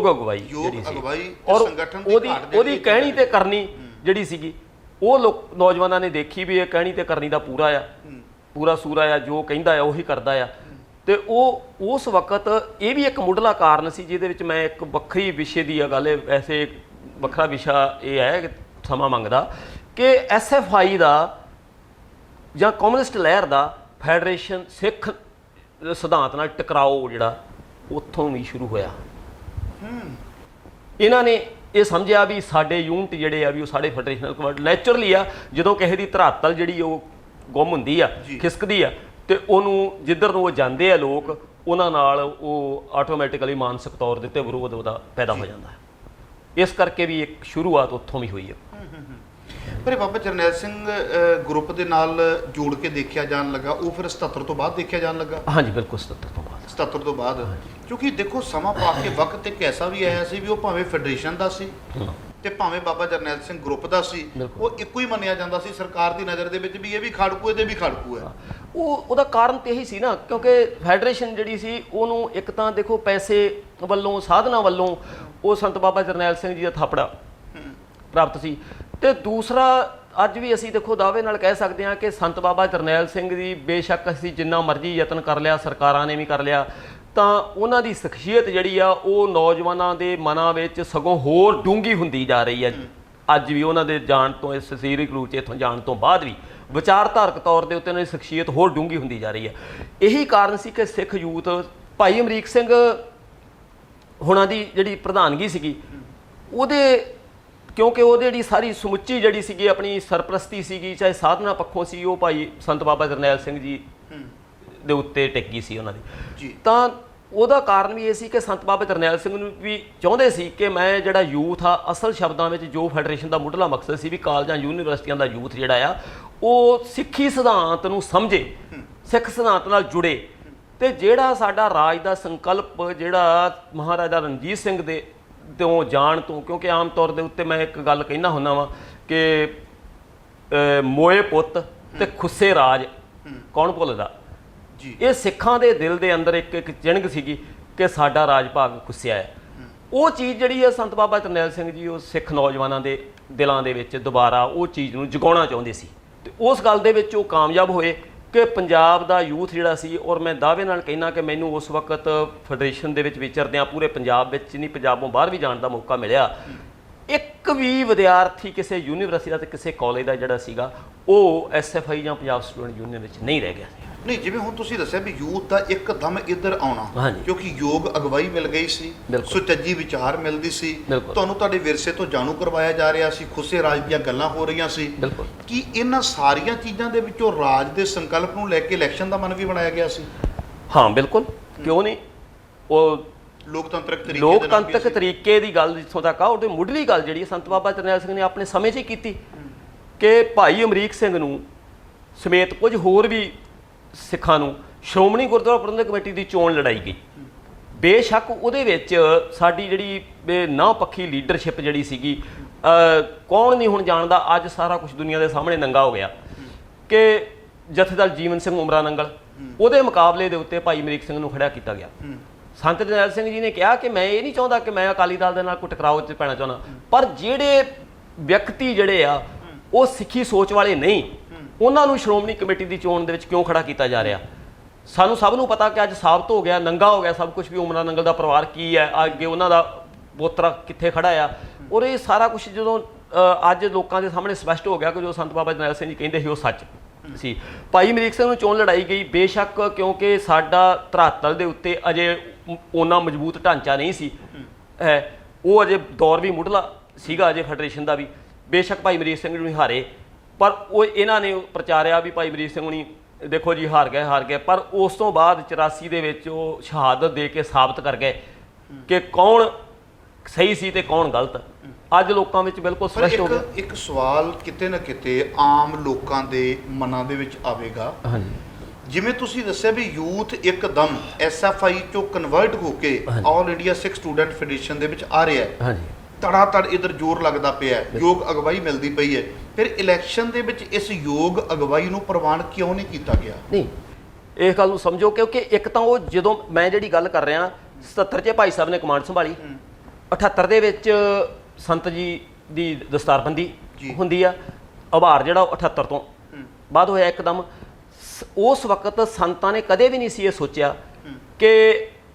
ਅਗਵਾਈ ਔਰ ਸੰਗਠਨ ਦੀ ਉਹਦੀ ਕਹਿਣੀ ਤੇ ਕਰਨੀ ਜਿਹੜੀ ਸੀਗੀ, ਉਹ ਲੋਕ ਨੌਜਵਾਨਾਂ ਨੇ ਦੇਖੀ ਵੀ ਇਹ ਕਹਿਣੀ ਤੇ ਕਰਨੀ ਦਾ ਪੂਰਾ ਸੂਰਾ ਆ, ਜੋ ਕਹਿੰਦਾ ਆ ਉਹੀ ਕਰਦਾ ਆ। ਤੇ ਉਹ ਉਸ ਵਕਤ ਇਹ ਵੀ ਇੱਕ ਮੁੱਢਲਾ ਕਾਰਨ ਸੀ ਜਿਹਦੇ ਵਿੱਚ ਮੈਂ ਇੱਕ ਵੱਖਰੀ ਵਿਸ਼ੇ ਦੀ ਗੱਲ, ਵੈਸੇ ਵੱਖਰਾ ਵਿਸ਼ਾ ਇਹ ਹੈ ਕਿ ਸਮਾਂ ਮੰਗਦਾ ਕਿ SFI ਦਾ ਜਾਂ ਕਮਿਊਨਿਸਟ ਲਹਿਰ ਦਾ ਫੈਡਰੇਸ਼ਨ ਸਿੱਖ ਸਿਧਾਂਤ ਨਾਲ ਟਕਰਾਓ ਜਿਹੜਾ ਉੱਥੋਂ ਵੀ ਸ਼ੁਰੂ ਹੋਇਆ। ਇਹਨਾਂ ਨੇ ਇਹ ਸਮਝਿਆ ਵੀ ਸਾਡੇ ਯੂਨਿਟ ਜਿਹੜੇ ਆ ਵੀ ਉਹ ਸਾਡੇ ਫੈਡਰੇਸ਼ਨਲ ਕਨਵਰਟ ਨੈਚੁਰਲੀ ਆ। ਜਦੋਂ ਕਿਸੇ ਦੀ ਧਰਾਤਲ ਜਿਹੜੀ ਉਹ ਗੁੰਮ ਹੁੰਦੀ ਆ, ਖਿਸਕਦੀ ਆ, ਤੇ ਉਹਨੂੰ ਜਿੱਧਰ ਨੂੰ ਉਹ ਜਾਂਦੇ ਆ ਲੋਕ, ਉਹਨਾਂ ਨਾਲ ਉਹ ਆਟੋਮੈਟਿਕਲੀ ਮਾਨਸਿਕ ਤੌਰ ਦੇ ਉੱਤੇ ਵਿਰੋਧ ਉਹਦਾ ਪੈਦਾ ਹੋ ਜਾਂਦਾ ਹੈ। ਇਸ ਕਰਕੇ ਵੀ ਇੱਕ ਸ਼ੁਰੂਆਤ ਉੱਥੋਂ ਵੀ ਹੋਈ ਹੈ। ਪਰ ਬਾਬਾ ਜਰਨੈਲ ਸਿੰਘ ਗਰੁੱਪ ਦੇ ਨਾਲ ਜੋੜ ਕੇ ਦੇਖਿਆ ਜਾਣ ਲੱਗਾ, ਉਹ ਫਿਰ 77 ਤੋਂ ਬਾਅਦ ਦੇਖਿਆ ਜਾਣ ਲੱਗਾ। ਹਾਂਜੀ ਬਿਲਕੁਲ 77 ਤੋਂ ਬਾਅਦ ਕਿਉਂਕਿ ਦੇਖੋ ਸਮਾਂ ਪਾ ਕੇ ਵਕਤ ਇੱਕ ਐਸਾ ਵੀ ਆਇਆ ਸੀ ਵੀ ਉਹ ਭਾਵੇਂ ਫੈਡਰੇਸ਼ਨ ਦਾ ਸੀ ਤੇ ਭਾਵੇਂ ਬਾਬਾ ਜਰਨੈਲ ਸਿੰਘ ਗਰੁੱਪ ਦਾ ਸੀ, ਉਹ ਇੱਕੋ ਹੀ ਮੰਨਿਆ ਜਾਂਦਾ ਸੀ ਸਰਕਾਰ ਦੀ ਨਜ਼ਰ ਦੇ ਵਿੱਚ ਵੀ ਇਹ ਵੀ ਖਾੜਕੂ ਇਹਦੇ ਵੀ ਖਾੜਕੂ ਹੈ। ਉਹਦਾ ਕਾਰਨ ਤੇ ਇਹੀ ਸੀ ਨਾ, ਕਿਉਂਕਿ ਫੈਡਰੇਸ਼ਨ ਜਿਹੜੀ ਸੀ ਉਹਨੂੰ ਇੱਕ ਤਾਂ ਦੇਖੋ ਪੈਸੇ ਵੱਲੋਂ, ਸਾਧਨਾਂ ਵੱਲੋਂ ਉਹ ਸੰਤ ਬਾਬਾ ਜਰਨੈਲ ਸਿੰਘ ਜੀ ਦਾ ਥਾਪੜਾ ਪ੍ਰਾਪਤ ਸੀ, ਤੇ ਦੂਸਰਾ ਅੱਜ ਵੀ ਅਸੀਂ ਦੇਖੋ ਦਾਅਵੇ ਨਾਲ ਕਹਿ ਸਕਦੇ ਹਾਂ ਕਿ ਸੰਤ ਬਾਬਾ ਜਰਨੈਲ ਸਿੰਘ ਦੀ ਬੇਸ਼ੱਕ ਅਸੀਂ ਜਿੰਨਾ ਮਰਜ਼ੀ ਯਤਨ ਕਰ ਲਿਆ, ਸਰਕਾਰਾਂ ਨੇ ਵੀ ਕਰ ਲਿਆ, ਤਾਂ ਉਹਨਾਂ ਦੀ ਸ਼ਖਸੀਅਤ ਜਿਹੜੀ ਆ ਉਹ ਨੌਜਵਾਨਾਂ ਦੇ ਮਨਾਂ ਵਿੱਚ ਸਗੋਂ ਹੋਰ ਡੂੰਘੀ ਹੁੰਦੀ ਜਾ ਰਹੀ ਹੈ। ਅੱਜ ਵੀ ਉਹਨਾਂ ਦੇ ਜਾਣ ਤੋਂ, ਇਸ ਸਰੀਰਕ ਰੂਪ 'ਚ ਇੱਥੋਂ ਜਾਣ ਤੋਂ ਬਾਅਦ ਵੀ ਵਿਚਾਰਧਾਰਕ ਤੌਰ ਦੇ ਉੱਤੇ ਉਹਨਾਂ ਦੀ ਸ਼ਖਸੀਅਤ ਹੋਰ ਡੂੰਘੀ ਹੁੰਦੀ ਜਾ ਰਹੀ ਹੈ। ਇਹੀ ਕਾਰਨ ਸੀ ਕਿ ਸਿੱਖ ਯੂਥ ਭਾਈ ਅਮਰੀਕ ਸਿੰਘ ਹੁਣਾਂ ਦੀ ਜਿਹੜੀ ਪ੍ਰਧਾਨਗੀ ਸੀਗੀ ਉਹਦੇ, ਕਿਉਂਕਿ ਉਹਦੇ ਜਿਹੜੀ ਸਾਰੀ ਸਮੁੱਚੀ ਜਿਹੜੀ ਸੀਗੀ ਆਪਣੀ ਸਰਪ੍ਰਸਤੀ ਸੀਗੀ, ਚਾਹੇ ਸਾਧਨਾ ਪੱਖੋਂ ਸੀ, ਉਹ ਭਾਈ ਸੰਤ ਬਾਬਾ ਜਰਨੈਲ ਸਿੰਘ ਜੀ ਦੇ ਉੱਤੇ ਟਿੱਕੀ ਸੀ ਉਹਨਾਂ ਦੀ। ਤਾਂ ਉਹਦਾ ਕਾਰਨ ਵੀ ਇਹ ਸੀ ਕਿ ਸੰਤ ਬਾਬਾ ਜਰਨੈਲ ਸਿੰਘ ਨੂੰ ਵੀ ਚਾਹੁੰਦੇ ਸੀ ਕਿ ਮੈਂ ਜਿਹੜਾ ਯੂਥ ਆ, ਅਸਲ ਸ਼ਬਦਾਂ ਵਿੱਚ ਜੋ ਫੈਡਰੇਸ਼ਨ ਦਾ ਮੁੱਢਲਾ ਮਕਸਦ ਸੀ ਵੀ ਕਾਲਜਾਂ ਯੂਨੀਵਰਸਿਟੀਆਂ ਦਾ ਯੂਥ ਜਿਹੜਾ ਆ ਉਹ ਸਿੱਖੀ ਸਿਧਾਂਤ ਨੂੰ ਸਮਝੇ, ਸਿੱਖ ਸਿਧਾਂਤ ਨਾਲ ਜੁੜੇ, ਤੇ ਜਿਹੜਾ ਸਾਡਾ ਰਾਜ ਦਾ ਸੰਕਲਪ ਜਿਹੜਾ ਮਹਾਰਾਜਾ ਰਣਜੀਤ ਸਿੰਘ ਦੇ ਤੋਂ ਜਾਣ ਤੋਂ, ਕਿਉਂਕਿ ਆਮ ਤੌਰ ਦੇ ਉੱਤੇ ਮੈਂ ਇੱਕ ਗੱਲ ਕਹਿਣਾ ਹੁੰਦਾ ਵਾਂ ਕਿ ਮੋਏ ਪੁੱਤ ਤੇ ਖੁੱਸੇ ਰਾਜ ਕੌਣ ਭੁੱਲਦਾ। ਇਹ ਸਿੱਖਾਂ ਦੇ ਦਿਲ ਦੇ ਅੰਦਰ ਇੱਕ ਚਿਣਗ ਸੀਗੀ ਕਿ ਸਾਡਾ ਰਾਜ ਭਾਗ ਖੁੱਸਿਆ ਹੈ। ਉਹ ਚੀਜ਼ ਜਿਹੜੀ ਹੈ ਸੰਤ ਬਾਬਾ ਜਰਨੈਲ ਸਿੰਘ ਜੀ ਉਹ ਸਿੱਖ ਨੌਜਵਾਨਾਂ ਦੇ ਦਿਲਾਂ ਦੇ ਵਿੱਚ ਦੁਬਾਰਾ ਉਹ ਚੀਜ਼ ਨੂੰ ਜਗਾਉਣਾ ਚਾਹੁੰਦੇ ਸੀ, ਤੇ ਉਸ ਗੱਲ ਦੇ ਵਿੱਚ ਉਹ ਕਾਮਯਾਬ ਹੋਏ ਕਿ ਪੰਜਾਬ ਦਾ ਯੂਥ ਜਿਹੜਾ ਸੀ, ਔਰ ਮੈਂ ਦਾਅਵੇ ਨਾਲ ਕਹਿਣਾ ਕਿ ਮੈਨੂੰ ਉਸ ਵਕਤ ਫੈਡਰੇਸ਼ਨ ਦੇ ਵਿੱਚ ਵਿਚਰਦਿਆਂ ਪੂਰੇ ਪੰਜਾਬ ਵਿੱਚ ਨਹੀਂ, ਪੰਜਾਬੋਂ ਬਾਹਰ ਵੀ ਜਾਣ ਦਾ ਮੌਕਾ ਮਿਲਿਆ, ਇੱਕ ਵੀ ਵਿਦਿਆਰਥੀ ਕਿਸੇ ਯੂਨੀਵਰਸਿਟੀ ਦਾ ਤੇ ਕਿਸੇ ਕਾਲਜ ਦਾ ਜਿਹੜਾ ਸੀਗਾ ਉਹ SFI ਜਾਂ ਪੰਜਾਬ ਸਟੂਡੈਂਟ ਯੂਨੀਅਨ ਵਿੱਚ ਨਹੀਂ ਰਹਿ ਗਿਆ ਸੀ। ਨਹੀਂ, ਜਿਵੇਂ ਹੁਣ ਤੁਸੀਂ ਦੱਸਿਆ ਵੀ ਯੂਥ ਦਾ ਇੱਕਦਮ ਇੱਧਰ ਆਉਣਾ, ਕਿਉਂਕਿ ਯੋਗ ਅਗਵਾਈ ਮਿਲ ਗਈ ਸੀ, ਸੁਚੱਜੀ ਵਿਚਾਰ ਮਿਲਦੀ ਸੀ, ਤੁਹਾਨੂੰ ਤੁਹਾਡੇ ਵਿਰਸੇ ਤੋਂ ਜਾਣੂ ਕਰਵਾਇਆ ਜਾ ਰਿਹਾ ਸੀ, ਖੁੱਸੇ ਰਾਜ ਦੀਆਂ ਗੱਲਾਂ ਹੋ ਰਹੀਆਂ ਸੀ। ਕੀ ਇਹਨਾਂ ਸਾਰੀਆਂ ਚੀਜ਼ਾਂ ਦੇ ਵਿੱਚੋਂ ਰਾਜ ਦੇ ਸੰਕਲਪ ਨੂੰ ਲੈ ਕੇ ਇਲੈਕਸ਼ਨ ਦਾ ਮਨ ਵੀ ਬਣਾਇਆ ਗਿਆ ਸੀ? ਹਾਂ ਬਿਲਕੁਲ, ਕਿਉਂ ਨਹੀਂ। ਉਹ ਲੋਕਤੰਤਰਕ ਤਰੀਕੇ ਦੀ ਗੱਲ ਜਿੱਥੋਂ ਤੱਕ ਆ, ਉਹਦੇ ਮੁੱਢਲੀ ਗੱਲ ਜਿਹੜੀ ਸੰਤ ਬਾਬਾ ਜਰਨੈਲ ਸਿੰਘ ਨੇ ਆਪਣੇ ਸਮੇਂ 'ਚ ਹੀ ਕੀਤੀ ਕਿ ਭਾਈ ਅਮਰੀਕ ਸਿੰਘ ਨੂੰ ਸਮੇਤ ਕੁਝ ਹੋਰ ਵੀ ਸਿੱਖਾਂ ਨੂੰ ਸ਼੍ਰੋਮਣੀ ਗੁਰਦੁਆਰਾ ਪ੍ਰਬੰਧਕ ਕਮੇਟੀ ਦੀ ਚੋਣ ਲੜਾਈ ਗਈ। ਬੇਸ਼ੱਕ ਉਹਦੇ ਵਿੱਚ ਸਾਡੀ ਜਿਹੜੀ ਨਾ ਪੱਖੀ ਲੀਡਰਸ਼ਿਪ ਜਿਹੜੀ ਸੀਗੀ, ਕੌਣ ਨਹੀਂ ਹੁਣ ਜਾਣਦਾ, ਅੱਜ ਸਾਰਾ ਕੁਝ ਦੁਨੀਆ ਦੇ ਸਾਹਮਣੇ ਨੰਗਾ ਹੋ ਗਿਆ ਕਿ ਜਥੇਦਾਰ ਜੀਵਨ ਸਿੰਘ ਉਮਰਾ ਨੰਗਲ, ਉਹਦੇ ਮੁਕਾਬਲੇ ਦੇ ਉੱਤੇ ਭਾਈ ਅਮਰੀਕ ਸਿੰਘ ਨੂੰ ਖੜਿਆ ਕੀਤਾ ਗਿਆ। ਸੰਤ ਜਰਨੈਲ ਸਿੰਘ ਜੀ ਨੇ ਕਿਹਾ ਕਿ ਮੈਂ ਇਹ ਨਹੀਂ ਚਾਹੁੰਦਾ ਕਿ ਮੈਂ ਅਕਾਲੀ ਦਲ ਦੇ ਨਾਲ ਕੋਈ ਟਕਰਾਓ 'ਚ ਪੈਣਾ ਚਾਹੁੰਦਾ, ਪਰ ਜਿਹੜੇ ਵਿਅਕਤੀ ਜਿਹੜੇ ਆ ਉਹ ਸਿੱਖੀ ਸੋਚ ਵਾਲੇ ਨਹੀਂ, ਉਹਨਾਂ ਨੂੰ ਸ਼੍ਰੋਮਣੀ ਕਮੇਟੀ ਦੀ ਚੋਣ ਦੇ ਵਿੱਚ ਕਿਉਂ ਖੜਾ ਕੀਤਾ ਜਾ ਰਿਹਾ? ਸਾਨੂੰ ਸਭ ਨੂੰ ਪਤਾ ਕਿ ਅੱਜ ਸਾਬਤ ਹੋ ਗਿਆ, ਨੰਗਾ ਹੋ ਗਿਆ ਸਭ ਕੁਝ ਵੀ ਉਮਰਾ ਨੰਗਲ ਦਾ ਪਰਿਵਾਰ ਕੀ ਹੈ, ਅੱਗੇ ਉਹਨਾਂ ਦਾ ਪੋਤਰਾ ਕਿੱਥੇ ਖੜਾ ਆ। ਔਰ ਇਹ ਸਾਰਾ ਕੁਝ ਜਦੋਂ ਅੱਜ ਲੋਕਾਂ ਦੇ ਸਾਹਮਣੇ ਸਪਸ਼ਟ ਹੋ ਗਿਆ ਕਿ ਜੋ ਸੰਤ ਬਾਬਾ ਜਰਨੈਲ ਸਿੰਘ ਜੀ ਕਹਿੰਦੇ ਸੀ ਉਹ ਸੱਚ ਸੀ। ਭਾਈ ਅਮਰੀਕ ਸਿੰਘ ਨੂੰ ਚੋਣ ਲੜਾਈ ਗਈ, ਬੇਸ਼ੱਕ ਕਿਉਂਕਿ ਸਾਡਾ ਧਰਾਤਲ ਦੇ ਉੱਤੇ ਅਜੇ ਉਹਨਾਂ ਮਜ਼ਬੂਤ ਢਾਂਚਾ ਨਹੀਂ ਸੀ, ਉਹ ਅਜੇ ਦੌਰ ਵੀ ਮੁੱਢਲਾ ਸੀਗਾ ਅਜੇ ਫੈਡਰੇਸ਼ਨ ਦਾ ਵੀ। ਬੇਸ਼ੱਕ ਭਾਈ ਅਮਰੀਕ ਸਿੰਘ ਨੂੰ ਹਾਰੇ, ਪਰ ਉਹ ਇਹਨਾਂ ਨੇ ਪ੍ਰਚਾਰਿਆ ਵੀ ਭਾਈ ਅਮਰੀਕ ਸਿੰਘ ਹੁਣੀ ਦੇਖੋ ਜੀ ਹਾਰ ਗਏ, ਪਰ ਉਸ ਤੋਂ ਬਾਅਦ 84 ਦੇ ਵਿੱਚ ਉਹ ਸ਼ਹਾਦਤ ਦੇ ਕੇ ਸਾਬਤ ਕਰ ਗਏ ਕਿ ਕੌਣ ਸਹੀ ਸੀ ਤੇ ਕੌਣ ਗਲਤ। ਅੱਜ ਲੋਕਾਂ ਵਿੱਚ ਬਿਲਕੁਲ ਸਪਸ਼ਟ ਹੋ ਗਿਆ। ਇੱਕ ਸਵਾਲ ਕਿਤੇ ਨਾ ਕਿਤੇ ਆਮ ਲੋਕਾਂ ਦੇ ਮਨਾਂ ਦੇ ਵਿੱਚ ਆਵੇਗਾ, ਹਾਂਜੀ, ਜਿਵੇਂ ਤੁਸੀਂ ਦੱਸਿਆ ਵੀ ਯੂਥ ਇੱਕਦਮ SFI ਚੋਂ ਕਨਵਰਟ ਹੋ ਕੇ ਆਲ ਇੰਡੀਆ ਸਿੱਖ ਸਟੂਡੈਂਟ ਫੈਡਰੇਸ਼ਨ ਦੇ ਵਿੱਚ ਆ ਰਿਹਾ ਹੈ, ਹਾਂਜੀ, ਧੜਾ ਇਧਰ ਜ਼ੋਰ ਲੱਗਦਾ ਪਿਆ ਹੈ, ਯੋਗ ਅਗਵਾਈ ਮਿਲਦੀ ਪਈ ਹੈ, ਫਿਰ ਇਲੈਕਸ਼ਨ ਦੇ ਵਿੱਚ ਇਸ ਯੋਗ ਅਗਵਾਈ ਨੂੰ ਪ੍ਰਵਾਨ ਕਿਉਂ ਨਹੀਂ ਕੀਤਾ ਗਿਆ? ਨਹੀਂ, ਇਸ ਗੱਲ ਨੂੰ ਸਮਝੋ ਕਿਉਂਕਿ ਇੱਕ ਤਾਂ ਉਹ ਜਦੋਂ ਮੈਂ ਜਿਹੜੀ ਗੱਲ ਕਰ ਰਿਹਾ 77 'ਚ ਭਾਈ ਸਾਹਿਬ ਨੇ ਕਮਾਂਡ ਸੰਭਾਲੀ, 78 ਦੇ ਵਿੱਚ ਸੰਤ ਜੀ ਦੀ ਦਸਤਾਰਬੰਦੀ ਹੁੰਦੀ ਆ, ਆਭਾਰ ਜਿਹੜਾ 78 ਤੋਂ ਬਾਅਦ ਹੋਇਆ ਇੱਕਦਮ। ਉਸ ਵਕਤ ਸੰਤਾਂ ਨੇ ਕਦੇ ਵੀ ਨਹੀਂ ਸੀ ਇਹ ਸੋਚਿਆ ਕਿ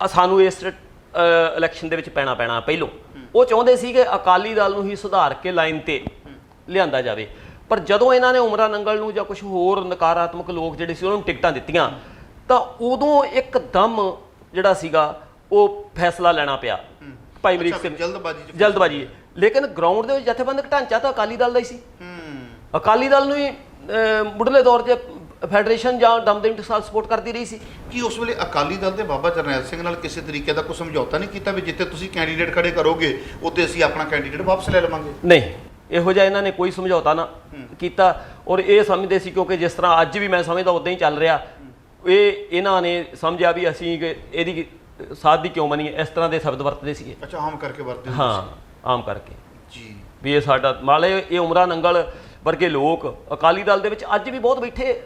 ਸਾਨੂੰ ਇਸ ਇਲੈਕਸ਼ਨ ਦੇ ਵਿੱਚ ਪੈਣਾ ਪਹਿਲੋਂ। ਉਹ ਚਾਹੁੰਦੇ ਸੀ ਕਿ ਅਕਾਲੀ ਦਲ ਨੂੰ ਹੀ ਸੁਧਾਰ ਕੇ ਲਾਈਨ ਤੇ ਲਿਆਂਦਾ ਜਾਵੇ, ਪਰ ਜਦੋਂ ਇਹਨਾਂ ਨੇ ਉਮਰਾ ਨੰਗਲ ਨੂੰ ਜਾਂ ਕੁਝ ਹੋਰ ਨਕਾਰਾਤਮਕ ਲੋਕ ਜਿਹੜੇ ਸੀ ਉਹਨਾਂ ਨੂੰ ਟਿਕਟਾਂ ਦਿੱਤੀਆਂ ਤਾਂ ਉਦੋਂ ਇੱਕਦਮ ਜਿਹੜਾ ਸੀਗਾ ਉਹ ਫੈਸਲਾ ਲੈਣਾ ਪਿਆ ਭਾਈ ਅਮਰੀਕ ਸਿੰਘ, ਜਲਦਬਾਜ਼ੀ। ਲੇਕਿਨ ਗਰਾਊਂਡ ਦੇ ਵਿੱਚ ਜਥੇਬੰਦਕ ਢਾਂਚਾ ਤਾਂ ਅਕਾਲੀ ਦਲ ਦਾ ਹੀ ਸੀ। ਅਕਾਲੀ ਦਲ ਨੂੰ ਹੀ ਮੁੱਢਲੇ ਦੌਰ 'ਤੇ ਫੈਡਰੇਸ਼ਨ ਜਾਂ ਦਮਦਮੀ ਟਕਸਾਲ ਸਪੋਰਟ ਕਰਦੀ ਰਹੀ ਸੀ। ਕੀ ਉਸ ਵੇਲੇ ਅਕਾਲੀ ਦਲ ਦੇ ਬਾਬਾ ਜਰਨੈਲ ਸਿੰਘ ਨਾਲ ਕਿਸੇ ਤਰੀਕੇ ਦਾ ਕੋਈ ਸਮਝੌਤਾ ਨਹੀਂ ਕੀਤਾ ਵੀ ਜਿੱਥੇ ਤੁਸੀਂ ਕੈਂਡੀਡੇਟ ਖੜੇ ਕਰੋਗੇ ਉੱਥੇ ਅਸੀਂ ਆਪਣਾ ਕੈਂਡੀਡੇਟ ਵਾਪਸ ਲੈ ਲਵਾਂਗੇ? ਨਹੀਂ, ਇਹੋ ਜਿਹਾ ਇਹਨਾਂ ਨੇ ਕੋਈ ਸਮਝੌਤਾ ਨਾ ਕੀਤਾ। ਔਰ ਇਹ ਸਮਝਦੇ ਸੀ ਕਿਉਂਕਿ ਜਿਸ ਤਰ੍ਹਾਂ ਅੱਜ ਵੀ ਮੈਂ ਸਮਝਦਾ ਉੱਦਾਂ ਹੀ ਚੱਲ ਰਿਹਾ, ਇਹਨਾਂ ਨੇ ਸਮਝਿਆ ਵੀ ਅਸੀਂ ਇਹਦੀ ਸਾਥ ਦੀ ਕਿਉਂ ਮੰਨੀਏ, ਇਸ ਤਰ੍ਹਾਂ ਦੇ ਸ਼ਬਦ ਵਰਤਦੇ ਸੀਗੇ। ਅੱਛਾ, ਆਮ ਕਰਕੇ ਵਰਤਦੇ? ਹਾਂ, ਆਮ ਕਰਕੇ ਜੀ, ਵੀ ਇਹ ਸਾਡਾ ਮਾਲੇ ਇਹ ਉਮਰਾ ਨੰਗਲ ਵਰਗੇ ਲੋਕ ਅਕਾਲੀ ਦਲ ਦੇ ਵਿੱਚ ਅੱਜ ਵੀ ਬਹੁਤ ਬੈਠੇ,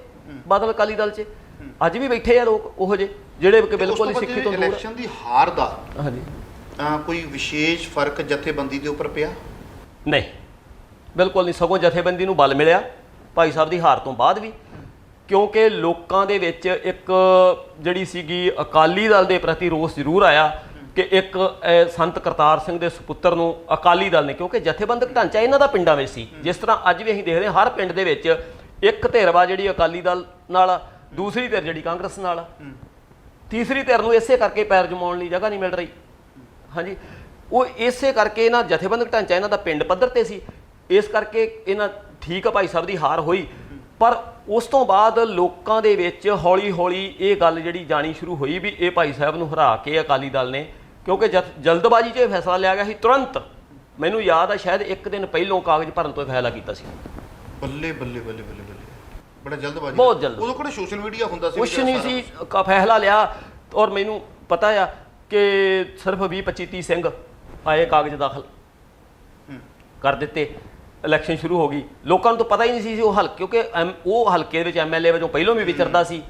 ਬਾਦਲ ਅਕਾਲੀ ਦਲ 'ਚ ਅੱਜ ਵੀ ਬੈਠੇ ਆ ਲੋਕ ਉਹੋ ਜਿਹੇ ਜਿਹੜੇ ਕਿ ਬਿਲਕੁਲ ਹੀ ਸਿੱਖੀ ਤੋਂ ਦੂਰ। ਇਲੈਕਸ਼ਨ ਦੀ ਹਾਰ ਦਾ ਹਾਂਜੀ ਕੋਈ ਵਿਸ਼ੇਸ਼ ਫਰਕ ਜਥੇਬੰਦੀ ਦੇ ਉੱਪਰ ਪਿਆ? ਨਹੀਂ, ਬਿਲਕੁਲ ਨਹੀਂ, ਸਗੋਂ ਜਥੇਬੰਦੀ ਨੂੰ ਬਲ ਮਿਲਿਆ ਭਾਈ ਸਾਹਿਬ ਦੀ ਹਾਰ ਤੋਂ ਬਾਅਦ ਵੀ, ਕਿਉਂਕਿ ਲੋਕਾਂ ਦੇ ਵਿੱਚ ਇੱਕ ਜਿਹੜੀ ਸੀਗੀ ਅਕਾਲੀ ਦਲ ਦੇ ਪ੍ਰਤੀ ਰੋਸ ਜ਼ਰੂਰ ਆਇਆ ਕਿ ਇੱਕ ਸੰਤ ਕਰਤਾਰ ਸਿੰਘ ਦੇ ਸੁਪੁੱਤਰ ਨੂੰ ਅਕਾਲੀ ਦਲ ਨੇ, ਕਿਉਂਕਿ ਜਥੇਬੰਦਕ ਢਾਂਚਾ ਇਹਨਾਂ ਦਾ ਪਿੰਡਾਂ ਵਿੱਚ ਸੀ, ਜਿਸ ਤਰ੍ਹਾਂ ਅੱਜ ਵੀ ਅਸੀਂ ਦੇਖਦੇ ਹਾਂ ਹਰ ਪਿੰਡ ਦੇ ਵਿੱਚ ਇੱਕ ਧਿਰ ਵਾ ਜਿਹੜੀ ਅਕਾਲੀ ਦਲ ਨਾਲ, ਦੂਸਰੀ ਧਿਰ ਜਿਹੜੀ ਕਾਂਗਰਸ ਨਾਲ, ਤੀਸਰੀ ਧਿਰ ਨੂੰ ਇਸੇ ਕਰਕੇ ਪੈਰ ਜਮਾਉਣ ਲਈ ਜਗ੍ਹਾ ਨਹੀਂ ਮਿਲ ਰਹੀ। ਹਾਂਜੀ, ਉਹ ਇਸੇ ਕਰਕੇ ਇਹਨਾਂ ਜਥੇਬੰਦਕ ਢਾਂਚਾ ਇਹਨਾਂ ਦਾ ਪਿੰਡ ਪੱਧਰ ਤੇ ਸੀ, ਇਸ ਕਰਕੇ ਇਹਨਾਂ ਠੀਕ ਆ ਭਾਈ ਸਾਹਿਬ ਦੀ ਹਾਰ ਹੋਈ। ਪਰ ਉਸ ਤੋਂ ਬਾਅਦ ਲੋਕਾਂ ਦੇ ਵਿੱਚ ਹੌਲੀ ਹੌਲੀ ਇਹ ਗੱਲ ਜਿਹੜੀ ਜਾਣੀ ਸ਼ੁਰੂ ਹੋਈ ਵੀ ਇਹ ਭਾਈ ਸਾਹਿਬ ਨੂੰ ਹਰਾ ਕੇ ਅਕਾਲੀ ਦਲ ਨੇ, ਕਿਉਂਕਿ ਜਲਦਬਾਜ਼ੀ 'ਚ ਇਹ ਫੈਸਲਾ ਲਿਆ ਗਿਆ ਸੀ ਤੁਰੰਤ। ਮੈਨੂੰ ਯਾਦ ਆ ਸ਼ਾਇਦ ਇੱਕ ਦਿਨ ਪਹਿਲੋਂ ਕਾਗਜ਼ ਭਰਨ ਤੋਂ ਫੈਸਲਾ ਕੀਤਾ ਸੀ। ਬੱਲੇ ਬੱਲੇ ਬੱਲੇ ਬੱਲੇ ਬੱਲੇ, ਬੜਾ ਜਲਦਬਾਜ਼ੀ, ਬਹੁਤ ਜਲਦ। ਉਦੋਂ ਕੋਲ ਸੋਸ਼ਲ ਮੀਡੀਆ ਹੁੰਦਾ ਸੀ, ਕੁਛ ਨਹੀਂ ਸੀ, ਫੈਸਲਾ ਲਿਆ। ਔਰ ਮੈਨੂੰ ਪਤਾ ਆ ਕਿ ਸਿਰਫ 20-25-30 ਸਿੰਘ ਆਏ, ਕਾਗਜ਼ ਦਾਖਲ ਕਰ ਦਿੱਤੇ, ਇਲੈਕਸ਼ਨ ਸ਼ੁਰੂ ਹੋ ਗਈ। ਲੋਕਾਂ ਨੂੰ ਤਾਂ ਪਤਾ ਹੀ ਨਹੀਂ ਸੀ ਉਹ ਹਲਕੇ, ਕਿਉਂਕਿ ਉਹ ਹਲਕੇ ਦੇ ਵਿੱਚ MLA ਵਜੋਂ ਪਹਿਲਾਂ ਵੀ ਵਿਚਰਦਾ ਸੀ,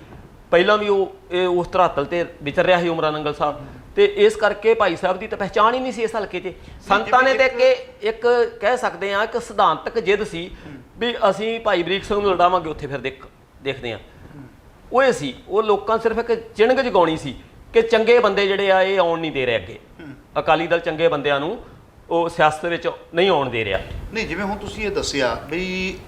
ਪਹਿਲਾਂ ਵੀ ਉਹ ਉਸ ਧਰਾਤਲ ਤੇ ਵਿਚਰ ਰਿਹਾ ਸੀ ਉਮਰਾ ਨੰਗਲ ਸਾਹਿਬ, ਤੇ ਇਸ ਕਰਕੇ ਭਾਈ ਸਾਹਿਬ ਦੀ ਤਾਂ ਪਹਿਚਾਣ ਹੀ ਨਹੀਂ ਸੀ ਇਸ ਹਲਕੇ 'ਚ। ਸੰਤਾਂ ਨੇ ਤੇ ਇੱਕ ਕਹਿ ਸਕਦੇ ਹਾਂ ਇੱਕ ਸਿਧਾਂਤਕ ਜਿੱਦ ਸੀ ਵੀ ਅਸੀਂ ਭਾਈ ਅਮਰੀਕ ਸਿੰਘ ਨੂੰ ਲੜਾਵਾਂਗੇ, ਉੱਥੇ ਫਿਰ ਦੇਖਦੇ ਹਾਂ। ਉਹ ਇਹ ਸੀ, ਉਹ ਲੋਕਾਂ ਸਿਰਫ ਇੱਕ ਚਿਣਗ ਜਗਾਉਣੀ ਸੀ ਕਿ ਚੰਗੇ ਬੰਦੇ ਜਿਹੜੇ ਆ ਇਹ ਆਉਣ ਨਹੀਂ ਦੇ ਰਹੇ ਅੱਗੇ, ਅਕਾਲੀ ਦਲ ਚੰਗੇ ਬੰਦਿਆਂ ਨੂੰ ਉਹ ਸਿਆਸਤ ਵਿੱਚ ਨਹੀਂ ਆਉਣ ਦੇ ਰਿਹਾ। ਨਹੀਂ, ਜਿਵੇਂ ਹੁਣ ਤੁਸੀਂ ਇਹ ਦੱਸਿਆ ਵੀ